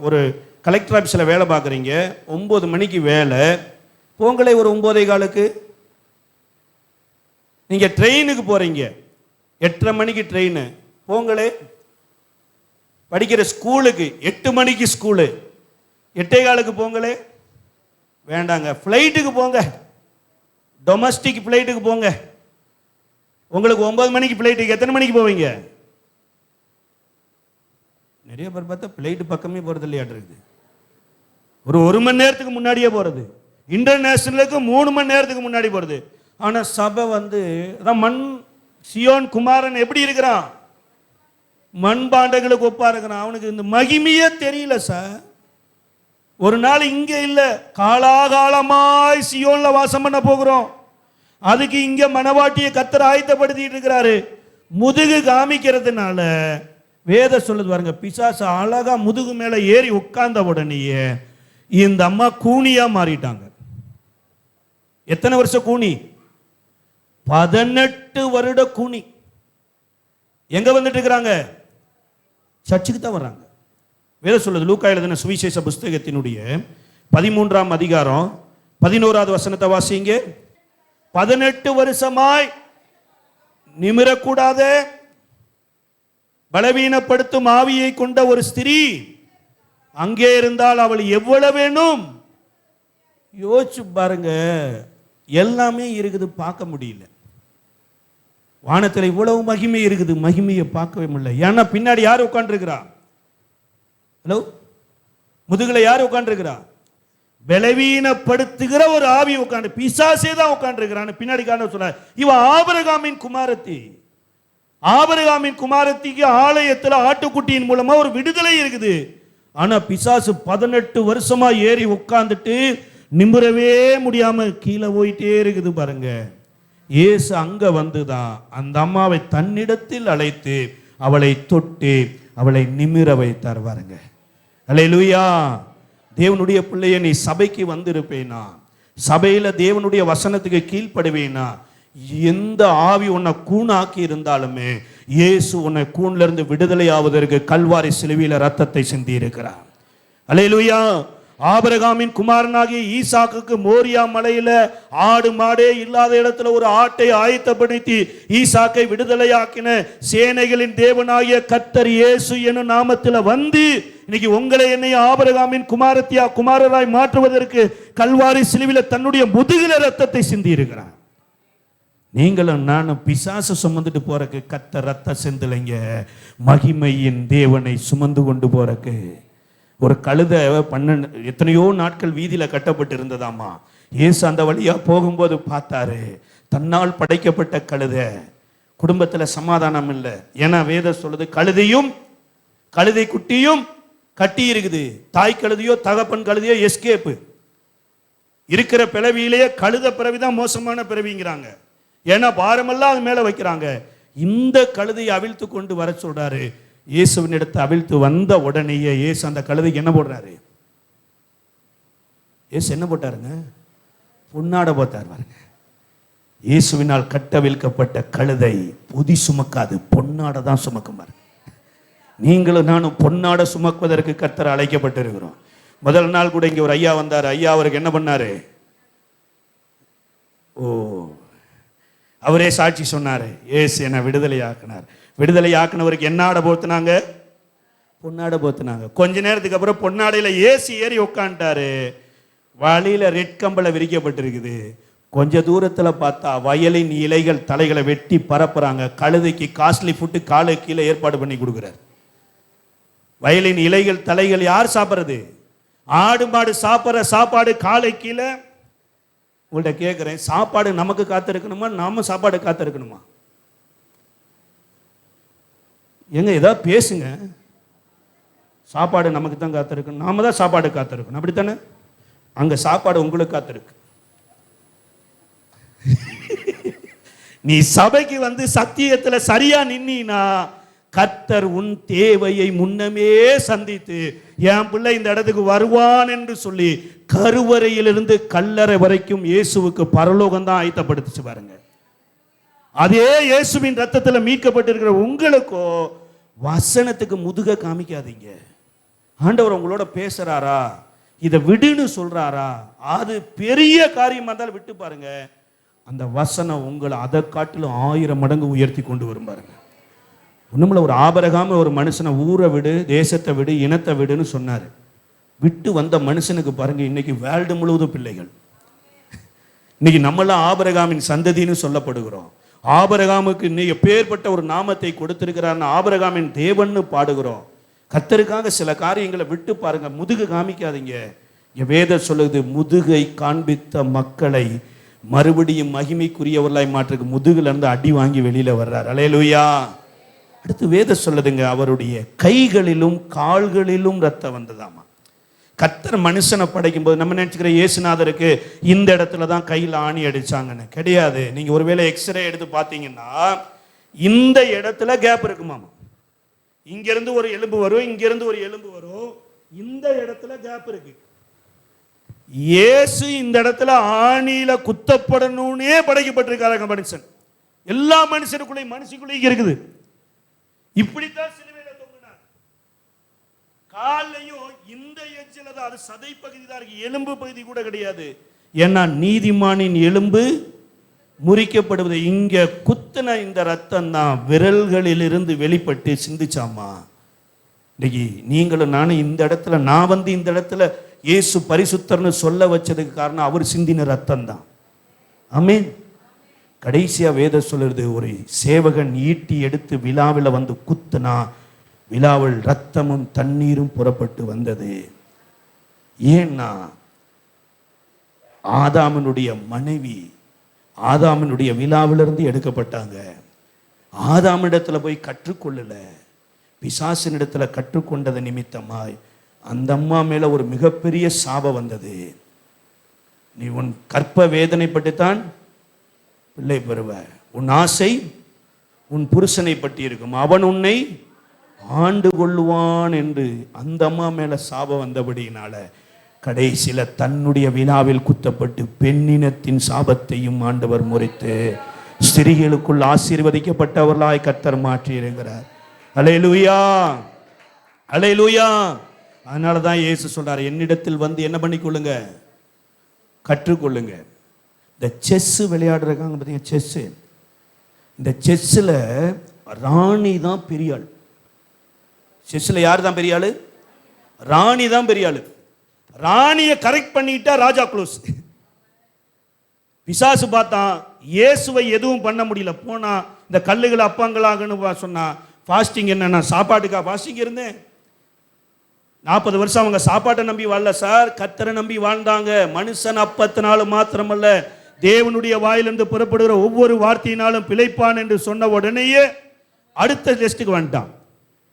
ஒரு கலெக்டர் ஆஃபீஸில் வேலை பார்க்குறீங்க, 9 மணிக்கு வேலை, போங்களே ஒரு 9:15. நீங்கள் ட்ரெயினுக்கு போகிறீங்க, 8:30 மணிக்கு ட்ரெயின், போங்களே. படிக்கிற ஸ்கூலுக்கு 8 மணிக்கு ஸ்கூலு, 8:15 போங்களே. வேண்டாங்க, ஃப்ளைட்டுக்கு போங்க, டொமஸ்டிக் ஃப்ளைட்டுக்கு போங்க. உங்களுக்கு 9 மணிக்கு ஃப்ளைட்டுக்கு எத்தனை மணிக்கு போவீங்க? நிறைய பேர் பார்த்தா ஃப்ளைட்டு பக்கமே போகிறது இல்லையாட்டு இருக்குது. ஒரு 1 மணி நேரத்துக்கு முன்னாடியே போகிறது, இன்டர்நேஷனலுக்கு 3 மணி நேரத்துக்கு முன்னாடி போகிறது. ஆனால் சபை மண் சியோன் குமாரன் எப்படி இருக்கிறான்? மண்பாண்டங்களுக்கு ஒப்பா இருக்கிறான். அவனுக்கு இந்த மகிமையே தெரியல சார். ஒரு நாள் இங்க இல்ல, காலாகாலமாய் சியோன்ல வாசம் பண்ண போகிறோம். அதுக்கு இங்க மனவாட்டியை கர்த்தர் ஆயத்தப்படுத்திட்டு இருக்கிறாரு. முதுகு காமிக்கிறதுனால வேத சொல்லுது பாருங்க, பிசாசு அழகா முதுகு மேல ஏறி உட்கார்ந்த உடனேயே இந்த அம்மா கூனியா மாறிட்டாங்க. எத்தனை வருஷம் கூனி? 18 வருட கூனி. எங்க வந்துட்டு இருக்கிறாங்க? சர்ச்சுக்கு தான் வர்றாங்க. வேத சொல்லுது, லூக்கா எழுதின சுவிசேஷ புஸ்தகத்தினுடைய 13ஆம் அதிகாரம் 11வது வசனத்தை வாசிங்க. 18 வருஷமாய் நிமிரக்கூடாத பலவீனப்படுத்தும் ஆவியை கொண்ட ஒரு ஸ்திரீ அங்கே இருந்தால் அவள் எவ்வளவு வேணும்? யோசிச்சு பாருங்க. எல்லாமே இருக்குது, பார்க்க முடியல. வானத்தில் இவ்வளவு மகிமை இருக்குது, மகிமையை பார்க்கவே முடியல. ஏன்னா பின்னாடி யார் உட்கார்ந்துருக்கிறா? ஹலோ, முதுகுல யார் உட்கார்ந்துருக்கிறா? பலவீனப்படுத்துகிற ஒரு ஆவி உட்கார்ந்து, பிசாசே தான் உட்கார்ந்துருக்கிறான்னு பின்னாடி காரணம் சொல்ல. இவன் ஆபிரகாமின் குமாரத்தி. ஆபிரகாமின் குமாரத்திக்கு ஆலயத்தில் ஆட்டுக்குட்டியின் மூலமா ஒரு விடுதலை இருக்குது. ஆனா பிசாசு 18 வருஷமா ஏறி உட்கார்ந்துட்டு நிமிரவே முடியாம கீழே போயிட்டே இருக்குது பாருங்க. இயேசு அங்க வந்துதான் அந்த அம்மாவை தன்னிடத்தில் அழைத்து அவளை தொட்டு அவளை நிமிர வைத்தார் பாருங்க. அல்லேலூயா. தேவனுடைய பிள்ளைய, நீ சபைக்கு வந்திருப்பேனா, சபையில தேவனுடைய வசனத்துக்கு கீழ்ப்படுவேனா, எந்த ஆவி உன்னை கூணாக்கி இருந்தாலுமே இயேசு உன்னை கூண்ல இருந்து விடுதலை ஆவதற்கு கல்வாரி சிலுவையில ரத்தத்தை சிந்தி இருக்கிறார். அல்லேலூயா. ஆபிரகாமின் குமாரனாகிய ஈசாக்குக்கு மோரியா மலையில ஆடு மாடே இல்லாத இடத்துல ஒரு ஆட்டை ஆயத்தப்படுத்தி ஈசாக்கை விடுதலையாக்கின சேனைகளின் தேவனாகிய கர்த்தர் இயேசு எனும் நாமத்தில் வந்து இன்னைக்கு உங்களை என்னை ஆபிரகாமின் குமாரராய் மாற்றுவதற்கு கல்வாரி சிலுவையில தன்னுடைய முதுகில ரத்தத்தை சிந்தி இருக்கிறார். நீங்களும் நானும் பிசாசு சுமந்துட்டு போறக்கு கர்த்தர் ரத்த சிந்தலைங்க, மகிமையின் தேவனை சுமந்து கொண்டு போறக்கு. ஒரு கழுதை 12 எத்தனையோ நாட்கள் வீதியில கட்டப்பட்டு இருந்ததாமா. இயேசு அந்த வழியா போகும்போது பார்த்தாரு, தன்னால் படைக்கப்பட்ட கழுதை. குடும்பத்துல சமாதானம் இல்லை. ஏன்னா வேதம் சொல்லுது, கழுதையும் கழுதை குட்டியும் கட்டி இருக்குது. தாய் கழுதையோ தகப்பன் கழுதையோ எஸ்கேப்பு. இருக்கிற பிறவியிலேயே கழுத பிறவிதான் மோசமான பிறவிங்கிறாங்க. ஏன்னா பாரமெல்லாம் அது மேல வைக்கிறாங்க. இந்த கழுதையை அவிழ்த்து கொண்டு வர சொல்றாரு. இயேசுவின் இடத்தை அவிழ்த்து வந்த உடனேயே இயேசு அந்த கழுதைக்கு என்ன போடுறாரு? இயேசு என்ன போட்டாருங்க? பொன்னாடை போட்டார் பாருங்க. இயேசுவினால் கட்டவிழ்க்கப்பட்ட கழுதை பொதி சுமக்காது, பொன்னாடை தான் சுமக்கும் பாருங்க. நீங்களும் நானும் பொன்னாடை சுமக்குவதற்கு கர்த்தர் அழைக்கப்பட்டிருக்கிறோம். முதல் நாள் கூட இங்க ஒரு ஐயா வந்தார். ஐயா அவருக்கு என்ன பண்ணாரு? ஓ, அவரே சாட்சி சொன்னாரு, ஏசு என்னை விடுதலை ஆக்கினார். விடுதலை ஆக்கினவருக்கு என்ன ஆடை போத்துனாங்க? பொன்னாடை போத்துனாங்க. கொஞ்ச நேரத்துக்கு அப்புறம் பொன்னாடையில ஏசு ஏறி உட்காந்துட்டாரு. வழியில ரெட் கம்பளை விரிக்கப்பட்டிருக்குது. கொஞ்ச தூரத்துல பார்த்தா வயலின் இலைகள் தலைகளை வெட்டி பரப்புறாங்க. கழுதைக்கு காஸ்ட்லி ஃபுட்டு காலை கீழே ஏற்பாடு பண்ணி கொடுக்குறார். வயலின் இலைகள் தலைகள் யார் சாப்பிட்றது? ஆடு மாடு சாப்பிட்ற சாப்பாடு காலை கீழே. உங்கள்கிட்ட கேட்குறேன், சாப்பாடு நமக்கு காத்திருக்கணுமா, நாம சாப்பாடு காத்திருக்கணுமா? எங்க ஏதாவது பேசுங்க. சாப்பாடு நமக்கு தான் காத்திருக்கணும், நாம தான் சாப்பாடு காத்திருக்கணும், அப்படித்தானே? அங்க சாப்பாடு உங்களுக்கு காத்திருக்கு. நீ சபைக்கு வந்து சத்தியத்துல சரியா நின்னா கர்த்தர் உன் தேவையை முன்னமே சந்தித்து என் பிள்ளை இந்த இடத்துக்கு வருவான் என்று சொல்லி கருவறையிலிருந்து கல்லறை வரைக்கும் இயேசுவுக்கு பரலோகம் தான் ஆயத்தப்படுத்துச்சு பாருங்க. அதே இயேசுவின் ரத்தத்தில் மீட்கப்பட்டிருக்கிற உங்களுக்கோ வசனத்துக்கு முதுக காமிக்காதீங்க. ஆண்டவர் உங்களோட பேசுறாரா, இதை விடுன்னு சொல்றாரா, அது பெரிய காரியமா இருந்தாலும் விட்டு பாருங்க. அந்த வசனம் உங்களை அதை காட்டிலும் 1000 மடங்கு உயர்த்தி கொண்டு வரும் பாருங்க. ஒண்ணுமில்ல, ஒரு ஆபிரகாம் ஒரு மனுஷனை ஊரை விடு, தேசத்தை விடு, இனத்தை விடுன்னு சொன்னார். விட்டு வந்த மனுஷனுக்கு பாருங்க இன்னைக்கு வேர்ல்டு முழுவதும் பிள்ளைகள். இன்னைக்கு நம்மளாம் ஆபிரகாமின் சந்ததின்னு சொல்லப்படுகிறோம். ஆபிரகாமுக்கு இன்னைக்கு எப்பேற்பட்ட ஒரு நாமத்தை கொடுத்திருக்கிறார்னு ஆபிரகாமின் தேவன்னு பாடுகிறோம். கர்த்தருக்காக சில காரியங்களை விட்டு பாருங்க, முதுகு காமிக்காதீங்க. வேதம் சொல்லுது, முதுகை காண்பித்த மக்களை மறுபடியும் மகிமைக்குரியவர்களாய் மாற்றுக்கு முதுகுல இருந்து அடி வாங்கி வெளியில வர்றார். அல்லேலூயா. அடுத்து வேதம் சொல்லுதுங்க, அவருடைய கைகளிலும் கால்களிலும் ரத்தம் வந்ததாமா. கர்த்தர் மனுஷனை படைக்கும் போது நம்ம நினைச்சுக்கிற இயேசுநாதருக்கு இந்த இடத்துல தான் கையில் ஆணி அடிச்சாங்கன்னு கிடையாது. நீங்க ஒருவேளை எக்ஸ்ரே எடுத்து பார்த்தீங்கன்னா இந்த இடத்துல கேப் இருக்குமாமா. இங்கிருந்து ஒரு எலும்பு வரும், இங்கிருந்து ஒரு எலும்பு வரும், இந்த இடத்துல கேப் இருக்கு. இயேசு இந்த இடத்துல ஆணியில குத்தப்படணும்னே படைக்கப்பட்டிருக்காங்க மனுஷன். எல்லா மனுஷனுக்குள்ளேயும் மனுஷனுக்குள்ளேயும் இருக்குது. இப்படித்தான் சிலுவையில தொங்கினார். காலையும் இந்த எட்ஜில தான், அது சதை பகுதி தான் இருக்கு, எலும்பு பகுதி கூட கிடையாது. ஏன்னா நீதிமானின் எலும்பு முறிக்கப்படுவது இங்க குத்துன இந்த ரத்தம் தான் விரல்களிலிருந்து வெளிப்பட்டு சிந்திச்சாமா. இன்னைக்கு நீங்களும் நானும் இந்த இடத்துல, நான் வந்து இந்த இடத்துல இயேசு பரிசுத்தர்னு சொல்ல வச்சதுக்கு காரணம் அவர் சிந்தின ரத்தம் தான். ஆமென். கடைசியா வேதம் சொல்லுறது, ஒரு சேவகன் ஈட்டி எடுத்து விழாவில் வந்து குத்துனா விழாவில் ரத்தமும் தண்ணீரும் புறப்பட்டு வந்தது. ஏன்னா ஆதாமனுடைய மனைவி ஆதாமனுடைய விழாவிலிருந்து எடுக்கப்பட்டாங்க. ஆதாமிடத்துல போய் கற்றுக்கொள்ளல, பிசாசினிடத்துல கற்றுக்கொண்டது நிமித்தமாய் அந்த அம்மா மேல ஒரு மிகப்பெரிய சாபம் வந்தது. நீ உன் கற்ப வேதனைப்பட்டுத்தான் பிள்ளை பெறுவ, உன் ஆசை உன் புருஷனை பற்றி இருக்கும், அவன் உன்னை ஆண்டு கொள்ளுவான் என்று அந்த அம்மா மேல சாபம் வந்தபடியினால கடைசியில தன்னுடைய விழாவில் குத்தப்பட்டு பெண்ணினத்தின் சாபத்தையும் ஆண்டவர் முறித்து ஸ்திரீகளுக்குள் ஆசீர்வதிக்கப்பட்டவர்களாய் கர்த்தர் மாற்றி இருக்கிறார். அல்லேலூயா, அல்லேலூயா. அதனால தான் இயேசு சொல்றாரு, என்னிடத்தில் வந்து என்ன பண்ணிக்கொள்ளுங்க, கற்றுக்கொள்ளுங்க. இந்த செஸ் விளையாடுறாங்க பார்த்தீங்க, செஸ். இந்த செஸ்ஸில் ராணி தான் பெரிய ஆள். செஸ்ஸில் யார் தான் பெரிய ஆள்? ராணி தான் பெரிய ஆள். ராணியை கரெக்ட் பண்ணிட்டா ராஜா க்ளோஸ். பிசாசு பார்த்தான், இயேசுவை எதுவும் பண்ண முடியல. போனா இந்த கல்லுகளை அப்பங்களாகன்னு சொன்னா, ஃபாஸ்டிங் என்னன்னா சாப்பாட்டுக்கா ஃபாஸ்டிங் இருந்தேன். 40 வருஷம் அவங்க சாப்பாட்டை நம்பி வாழல சார், கர்த்தரை நம்பி வாழ்ந்தாங்க. மனுஷன் அப்பத்தினால மாத்திரமல்ல, தேவனுடைய வாயிலிருந்து புறப்படுகிற ஒவ்வொரு வார்த்தையினாலும் பிழைப்பான் என்று சொன்ன உடனேயே அடுத்த டெஸ்ட்டுக்கு வந்துட்டான்.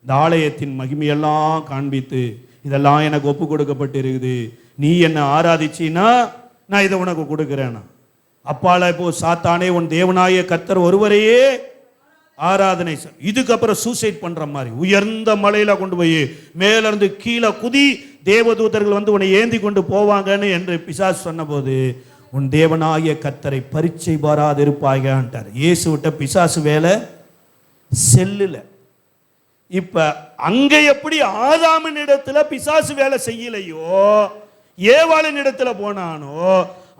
இந்த ஆலயத்தின் மகிமையெல்லாம் காண்பித்து, இதெல்லாம் எனக்கு ஒப்பு கொடுக்கப்பட்டு இருக்குது, நீ என்னை ஆராதிச்சின்னா நான் இதை உனக்கு கொடுக்குறேன்னா. அப்பால இப்போ சாத்தானே, உன் தேவனாய கர்த்தர் ஒருவரையே ஆராதனை. இதுக்கப்புறம் சூசைட் பண்ற மாதிரி உயர்ந்த மலையில கொண்டு போய் மேல இருந்து கீழே குதி, தேவதூதர்கள் வந்து உன்னை ஏந்தி கொண்டு போவாங்கன்னு என்று பிசாசு சொன்ன போது, உன் தேவனாகிய கர்த்தரை பரீட்சை பாராது இருப்பாய்கான்ட்டார். இயேசு விட்ட பிசாசு வேலை செல்லுல. இப்ப அங்க எப்படி ஆதாமின் இடத்துல பிசாசு வேலை செய்யலையோ, ஏவாளின் இடத்துல போனானோ,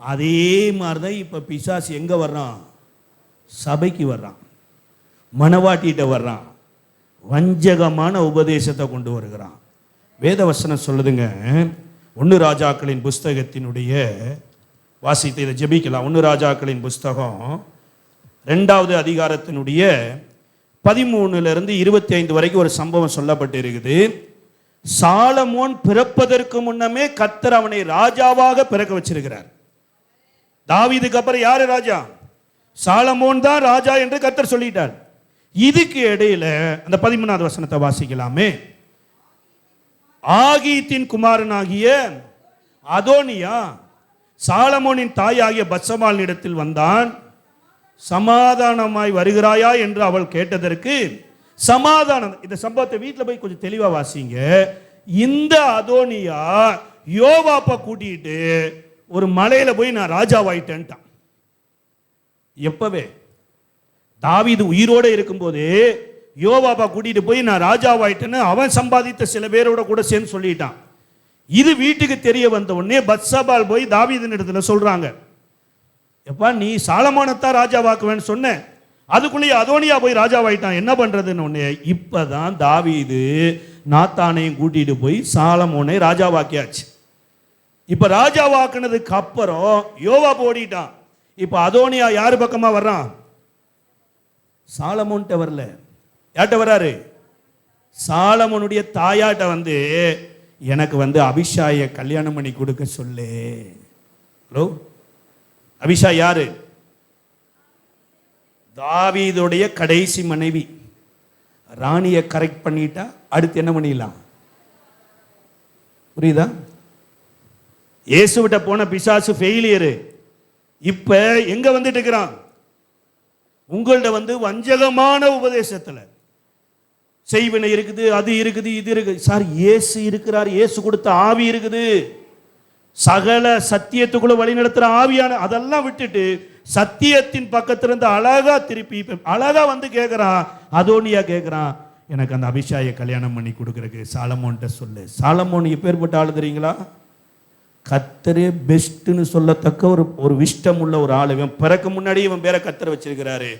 அதே மாதிரி தான் இப்போ பிசாசு எங்கே வர்றான்? சபைக்கு வர்றான், மனவாட்டிகிட்ட வர்றான், வஞ்சகமான உபதேசத்தை கொண்டு வருகிறான். வேதவசனம் சொல்லுதுங்க, 1 ராஜாக்களின் புஸ்தகத்தினுடைய வாசித்து இதை ஜெபிக்கலாம். 1 ராஜாக்களின் புஸ்தகம் 2வது அதிகாரத்தினுடைய 13 25 வரைக்கும் ஒரு சம்பவம் சொல்லப்பட்டு இருக்குது. சாலமோன் பிறப்பதற்கு முன்னமே கர்த்தர் அவனை ராஜாவாக பிறக்க வச்சிருக்கிறார். தாவீதுக்கு அப்புறம் யாரு ராஜா? சாலமோன் தான் ராஜா என்று கர்த்தர் சொல்லிட்டார். இதுக்கு இடையில அந்த 13வது வசனத்தை வாசிக்கலாமே. ஆகீத்தின் குமாரனாகிய அதோனியா சாலமோனின் தாயாகிய பத்சபாள் இடத்தில் வந்தான். சமாதானமாய் வருகிறாயா என்று அவள் கேட்டதற்கு சமாதானம். இந்த சம்பவத்தை வீட்டில் போய் கொஞ்சம் தெளிவா வாசிங்க. இந்த அதோனியா யோவாப்பை கூட்டிட்டு ஒரு மலையில போய் நான் ராஜாவாயிட்டேன்ட்டான். எப்பவே? தாவீது உயிரோடு இருக்கும்போது யோவாப்பா கூட்டிட்டு போய் நான் ராஜாவாயிட்டேன்னு அவன் சம்பாதித்த சில பேரோட கூட சேர்ந்து சொல்லிட்டான். இது வீட்டுக்கு தெரிய வந்த உடனே பத்சபாள் போய் தாவீதின் இடத்துல சொல்றாங்க, எப்பா நீ சாலமோனைத்தான் ராஜாவாக்குவேன்னு சொன்ன, அதுக்குள்ளேயே அதோனியா போய் ராஜாவாயிட்டான், என்ன பண்றதுன்னு ஒண்ணு. இப்பதான் தாவீது நாத்தானையும் கூட்டிட்டு போய் சாலமோனை ராஜாவாக்கியாச்சு. இப்ப ராஜாவாக்குனதுக்கு அப்புறம் யோவாப் ஓடிட்டான். இப்ப அதோனியா யாரு பக்கமா வர்றான்? சாலமோன்ட்ட வரல, யார்கிட்ட வர்றாரு? சாலமோனுடைய தாயாட்ட வந்து எனக்கு வந்து அபிஷாயை கல்யாணம் பண்ணி கொடுக்க சொல்லு. ஹலோ, அபிஷா யாரு? தாவீதுடைய கடைசி மனைவி. ராணியை கரெக்ட் பண்ணிட்டா அடுத்து என்ன பண்ணிடலாம்? புரியுதா? இயேசுவிட்ட போன பிசாசு ஃபெயிலியரு. இப்ப எங்க வந்துட்டு இருக்கிறான்? உங்கள்ட்ட வந்து வஞ்சகமான உபதேசத்துல செய்வினை இருக்குது, அது இருக்குது, இது இருக்குது. சார் இயேசு இருக்கிறார், இயேசு கொடுத்த ஆவி இருக்குது, சகல சத்தியத்துக்குள்ள வழி நடத்துற ஆவியான, அதெல்லாம் விட்டுட்டு சத்தியத்தின் பக்கத்திலிருந்து அழகா திருப்பி அழகா வந்து கேட்கிறான். அதோனியா கேட்கிறான், எனக்கு அந்த அபிஷாயை கல்யாணம் பண்ணி கொடுக்கறதுக்கு சாலமோன்ட்ட சொல்லு. சாலமோன் எப்பேற்பட்ட ஆளு தெரியுங்களா? கர்த்தரே பெஸ்ட்னு சொல்லத்தக்க ஒரு விஷ்டம் உள்ள ஒரு ஆளு. இவன் பிறக்க முன்னாடி இவன் பேரை கர்த்தர் வச்சிருக்கிறாரு.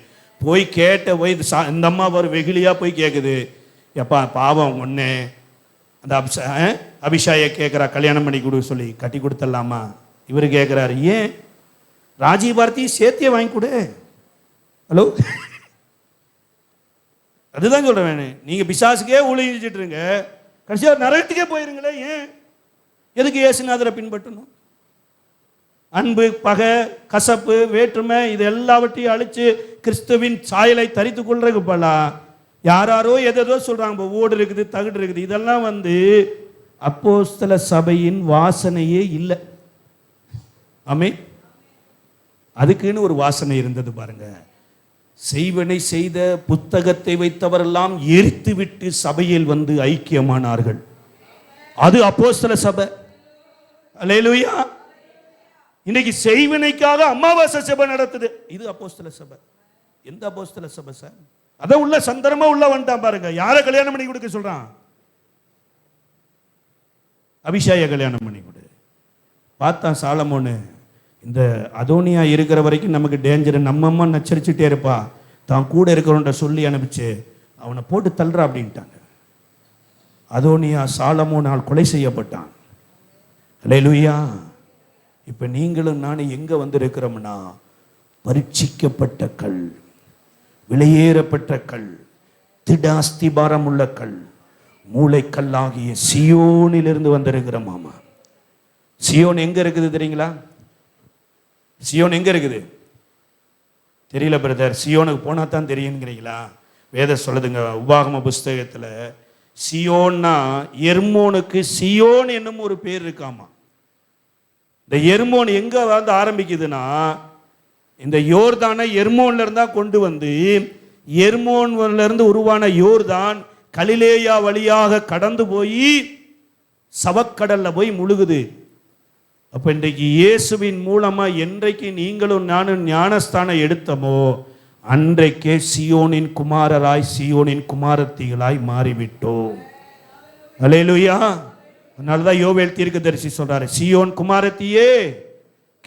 போய் கேட்ட போய் இந்த அம்மா ஒரு வெகுளியா போய் கேட்குது, எப்பா பாவம் ஒண்ணு அந்த அபிஷாயை கேட்குறா கல்யாணம் பண்ணி கொடு சொல்லி, கட்டி கொடுத்துடலாமா? இவரு கேட்குறாரு, ஏன் ராஜீவ் பாரதி சேர்த்திய வாங்கி கொடு. ஹலோ, அதுதான் சொல்றேன். நீங்க பிசாசுக்கே ஊழிச்சிட்டு இருங்க, கடைசியா நரகத்துக்கே போயிருங்களே. ஏன் எதுக்கு இயேசுநாதரை பின்பற்றணும்? அன்பு, பகை, கசப்பு, வேற்றுமை இது எல்லாவற்றையும் அழிச்சு கிறிஸ்துவின் சாயலை தரித்து கொள்றதுக்கு பல யாரோ எதோ சொல்றாங்க, ஓடு இருக்குது, தகுடு இருக்குது. இதெல்லாம் வந்து அப்போஸ்தல சபையின் வாசனையே இல்லை. ஆமென். அதுக்குன்னு ஒரு வாசனை இருந்தது பாருங்க. செய்வனை செய்த புத்தகத்தை வைத்தவரெல்லாம் எரித்து விட்டு சபையில் வந்து ஐக்கியமானார்கள். அது அப்போஸ்தல சபை. அல்லேலூயா. இன்னைக்கு செய்வினைக்காக அமாவாசை சபை நடத்துது, இது அப்போஸ்தல சபை. எந்த அப்போஸ்தல சபை சார்? அத உள்ள சந்தர்ப்பமா உள்ள வந்துட்டான் பாருங்க. யாரை கல்யாணம் பண்ணி கொடுக்க சொல்றான்? அபிஷாயை கல்யாணம் பண்ணி கொடு. பார்த்தான் சாலமோனு, இந்த அதோனியா இருக்கிற வரைக்கும் நமக்கு டேஞ்சர், நம்ம அம்மா நச்சரிச்சுட்டே இருப்பா, தான் கூட இருக்கிறவன்ட்ட சொல்லி அனுப்பிச்சு அவனை போட்டு தள்ளுறா அப்படின்ட்டாங்க. அதோனியா சாலமோனால் கொலை செய்யப்பட்டான். அல்லேலூயா. இப்ப நீங்களும் நானும் எங்க வந்திருக்கிறோம்னா, பரீட்சிக்கப்பட்ட கல், விலையேறப்பட்ட கல், திடாஸ்திபாரம் உள்ள கல், மூளைக்கல்லாகிய சியோனிலிருந்து வந்திருக்கிறோம். மாமா, சியோன் எங்க இருக்குது தெரியுங்களா? சியோன் எங்க இருக்குது தெரியல பிரதர். சியோனுக்கு போனா தான் தெரியுங்கிறீங்களா? வேத சொல்லுதுங்க உபாகம புஸ்தகத்துல, சியோன்னா எர்மோனுக்கு சியோன் என்னும் ஒரு பேர் இருக்காமா. இந்த எர்மோன் எங்க வந்து ஆரம்பிக்குதுன்னா, இந்த யோர்தானை எர்மோன்ல இருந்தா கொண்டு வந்து, எர்மோன்ல இருந்து உருவான யோர்தான் கலிலேயா வழியாக கடந்து போய் சவக்கடல்ல போய் முழுகுது. அப்ப இன்றைக்கு இயேசுவின் மூலமா என்றைக்கு நீங்களும் நானும் ஞானஸ்தானம் எடுத்தமோ அன்றைக்கே சியோனின் குமாரராய், சியோனின் குமாரத்திகளாய் மாறிவிட்டோம். அல்லேலூயா. அதனாலதான் யோவேல் தீர்க்கதரிசி சொல்றாரு, சியோன் குமாரத்தியே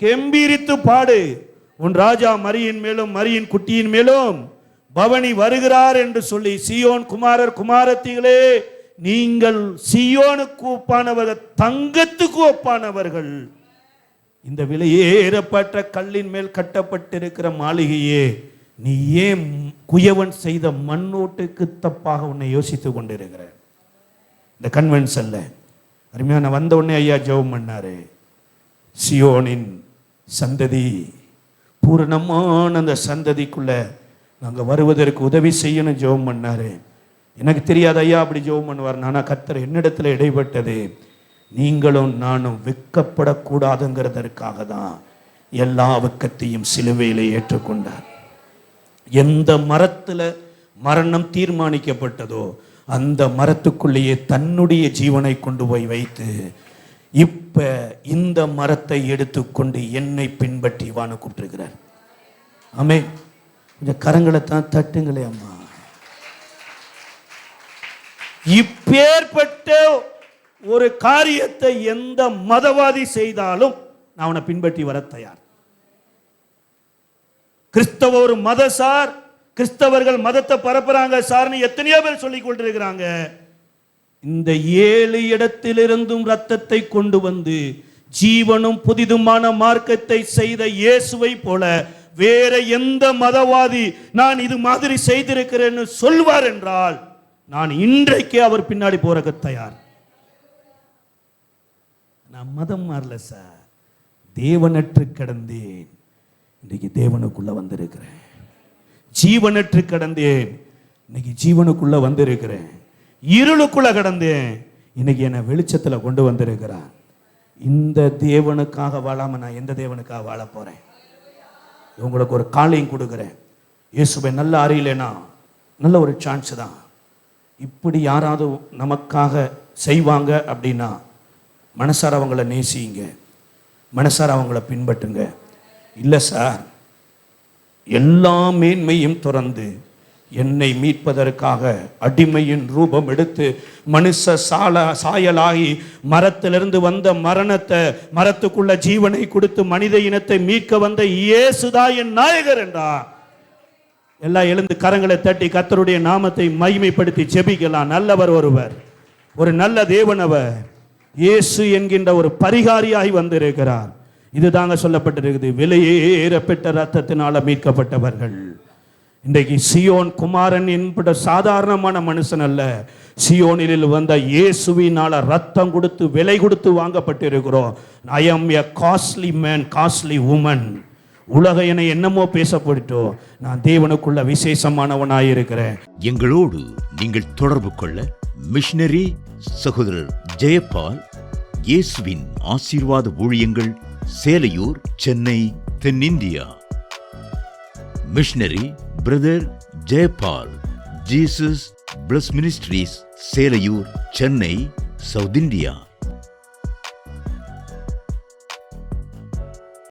கெம்பீரித்து பாடு, உன் ராஜா மரியின் மேலும் மரியின் குட்டியின் மேலும் பவனி வருகிறார் என்று சொல்லி, சீயோன் குமாரர் குமாரத்திகளே, நீங்கள் சீயோனுக்கு ஒப்பானவர்கள், தங்கத்துக்கு ஒப்பானவர்கள். இந்த விலையேறப்பட்ட கல்லின் மேல் கட்டப்பட்டிருக்கிற மாளிகையே, நீ ஏன் குயவன் செய்த மண்ணோட்டுக்கு தப்பாக உன்னை யோசித்து கொண்டிருக்கிற? இந்த கன்வென்ஷன்ல அருமையான வந்த உடனே ஐயா ஜெபம் பண்ணாரு, சியோனின் சந்ததி, பூரணமான அந்த சந்ததிக்குள்ள நாங்கள் வருவதற்கு உதவி செய்யணும் ஜெபம் பண்ணாரு. எனக்கு தெரியாத ஐயா அப்படி ஜெபம் பண்ணுவார். நானா கர்த்தர் என்னிடத்துல இடைப்பட்டது, நீங்களும் நானும் வெட்கப்படக்கூடாதுங்கிறதற்காக தான் எல்லா வெட்கத்தையும் சிலுவையிலே ஏற்றுக்கொண்டார். எந்த மரத்துல மரணம் தீர்மானிக்கப்பட்டதோ அந்த மரத்துக்குள்ளேயே தன்னுடைய ஜீவனை கொண்டு போய் வைத்து, இப்ப இந்த மரத்தை எடுத்துக்கொண்டு என்னை பின்பற்றி வான்னு கூப்பிட்டுருக்கிறார். ஆமே, கொஞ்சம் கரங்களை தான் தட்டுங்களே அம்மா. இப்பேற்பட்ட ஒரு காரியத்தை எந்த மதவாதி செய்தாலும் நான் அவனை பின்பற்றி வர தயார். கிறிஸ்தவ ஒரு மத சார், கிறிஸ்தவர்கள் மதத்தை பரப்புறாங்க சார்னு எத்தனையோ பேர் சொல்லிக் கொண்டிருக்கிறாங்க. இந்த 7 இடத்திலிருந்தும் ரத்தத்தை கொண்டு வந்து ஜீவனும் புதிதுமான மார்க்கத்தை செய்த இயேசுவை போல வேற எந்த மதவாதி நான் இது மாதிரி செய்திருக்கிறேன்னு சொல்வார் என்றால் நான் இன்றைக்கே அவர் பின்னாடி போறக்கு தயார். நான் மதம் மாறல சார், தேவனற்று கிடந்தேன், இன்னைக்கு தேவனுக்குள்ள வந்திருக்கிறேன். ஜீவனற்று கிடந்தேன், இன்னைக்கு ஜீவனுக்குள்ள வந்திருக்கிறேன். இருளுக்குள்ள கிடந்தேன், இன்னைக்கு என்னை வெளிச்சத்துல கொண்டு வந்திருக்கிறான். இந்த தேவனுக்காக வாழாம நான் எந்த தேவனுக்காக வாழ போறேன்? உங்களுக்கு ஒரு காலையும் கொடுக்குறேன். இயேசுவை நல்ல அறியலைனா நல்ல ஒரு சான்ஸ் தான். இப்படி யாராவது நமக்காக செய்வாங்க அப்படின்னா மனசார அவங்கள நேசிங்க, மனசார அவங்கள பின்பற்றுங்க. இல்லை சார், எல்லா மேன்மையும் துறந்து என்னை மீட்பதற்காக அடிமையின் ரூபம் எடுத்து மனுஷ சாயலாகி மரத்திலிருந்து வந்த மரணத்தை, மரத்துக்குள்ள ஜீவனை கொடுத்து மனித இனத்தை மீட்க வந்த இயேசுதா என் நாயகர் என்றா எல்லாம் எழுந்து கரங்களை தட்டி கர்த்தருடைய நாமத்தை மகிமைப்படுத்தி ஜெபிக்கலாம். நல்லவர் ஒருவர், ஒரு நல்ல தேவனவர், இயேசு என்கின்ற ஒரு பரிகாரியாய் வந்திருக்கிறார். இதுதாங்க சொல்லப்பட்டிருக்குது, விலையேறப்பட்ட ரத்தத்தினால மீட்கப்பட்டவர்கள். இன்றைக்கு சியோன் குமாரன் என்பது சாதாரணமான மனுஷன் அல்ல, சியோனில் வந்த இயேசுவினால ரத்தம் கொடுத்து விலை கொடுத்து வாங்கப்பட்டிருக்கிறோம். ஐ ஆம் எ காஸ்ட்லி மேன், காஸ்ட்லி உமன். உலக என என்னமோ பேசப்பட்டோ, நான் தேவனுக்குள்ள விசேஷமானவனாயிருக்கிறேன். எங்களோடு நீங்கள் தொடர்பு கொள்ள மிஷனரி சகோதரர் ஜெயபால், இயேசுவின் ஆசீர்வாத ஊழியங்கள், சேலையூர், சென்னை, தென்னிந்தியா. Missionary brother Jayapal, Jesus plus ministries, Selaiyur, Chennai, south India.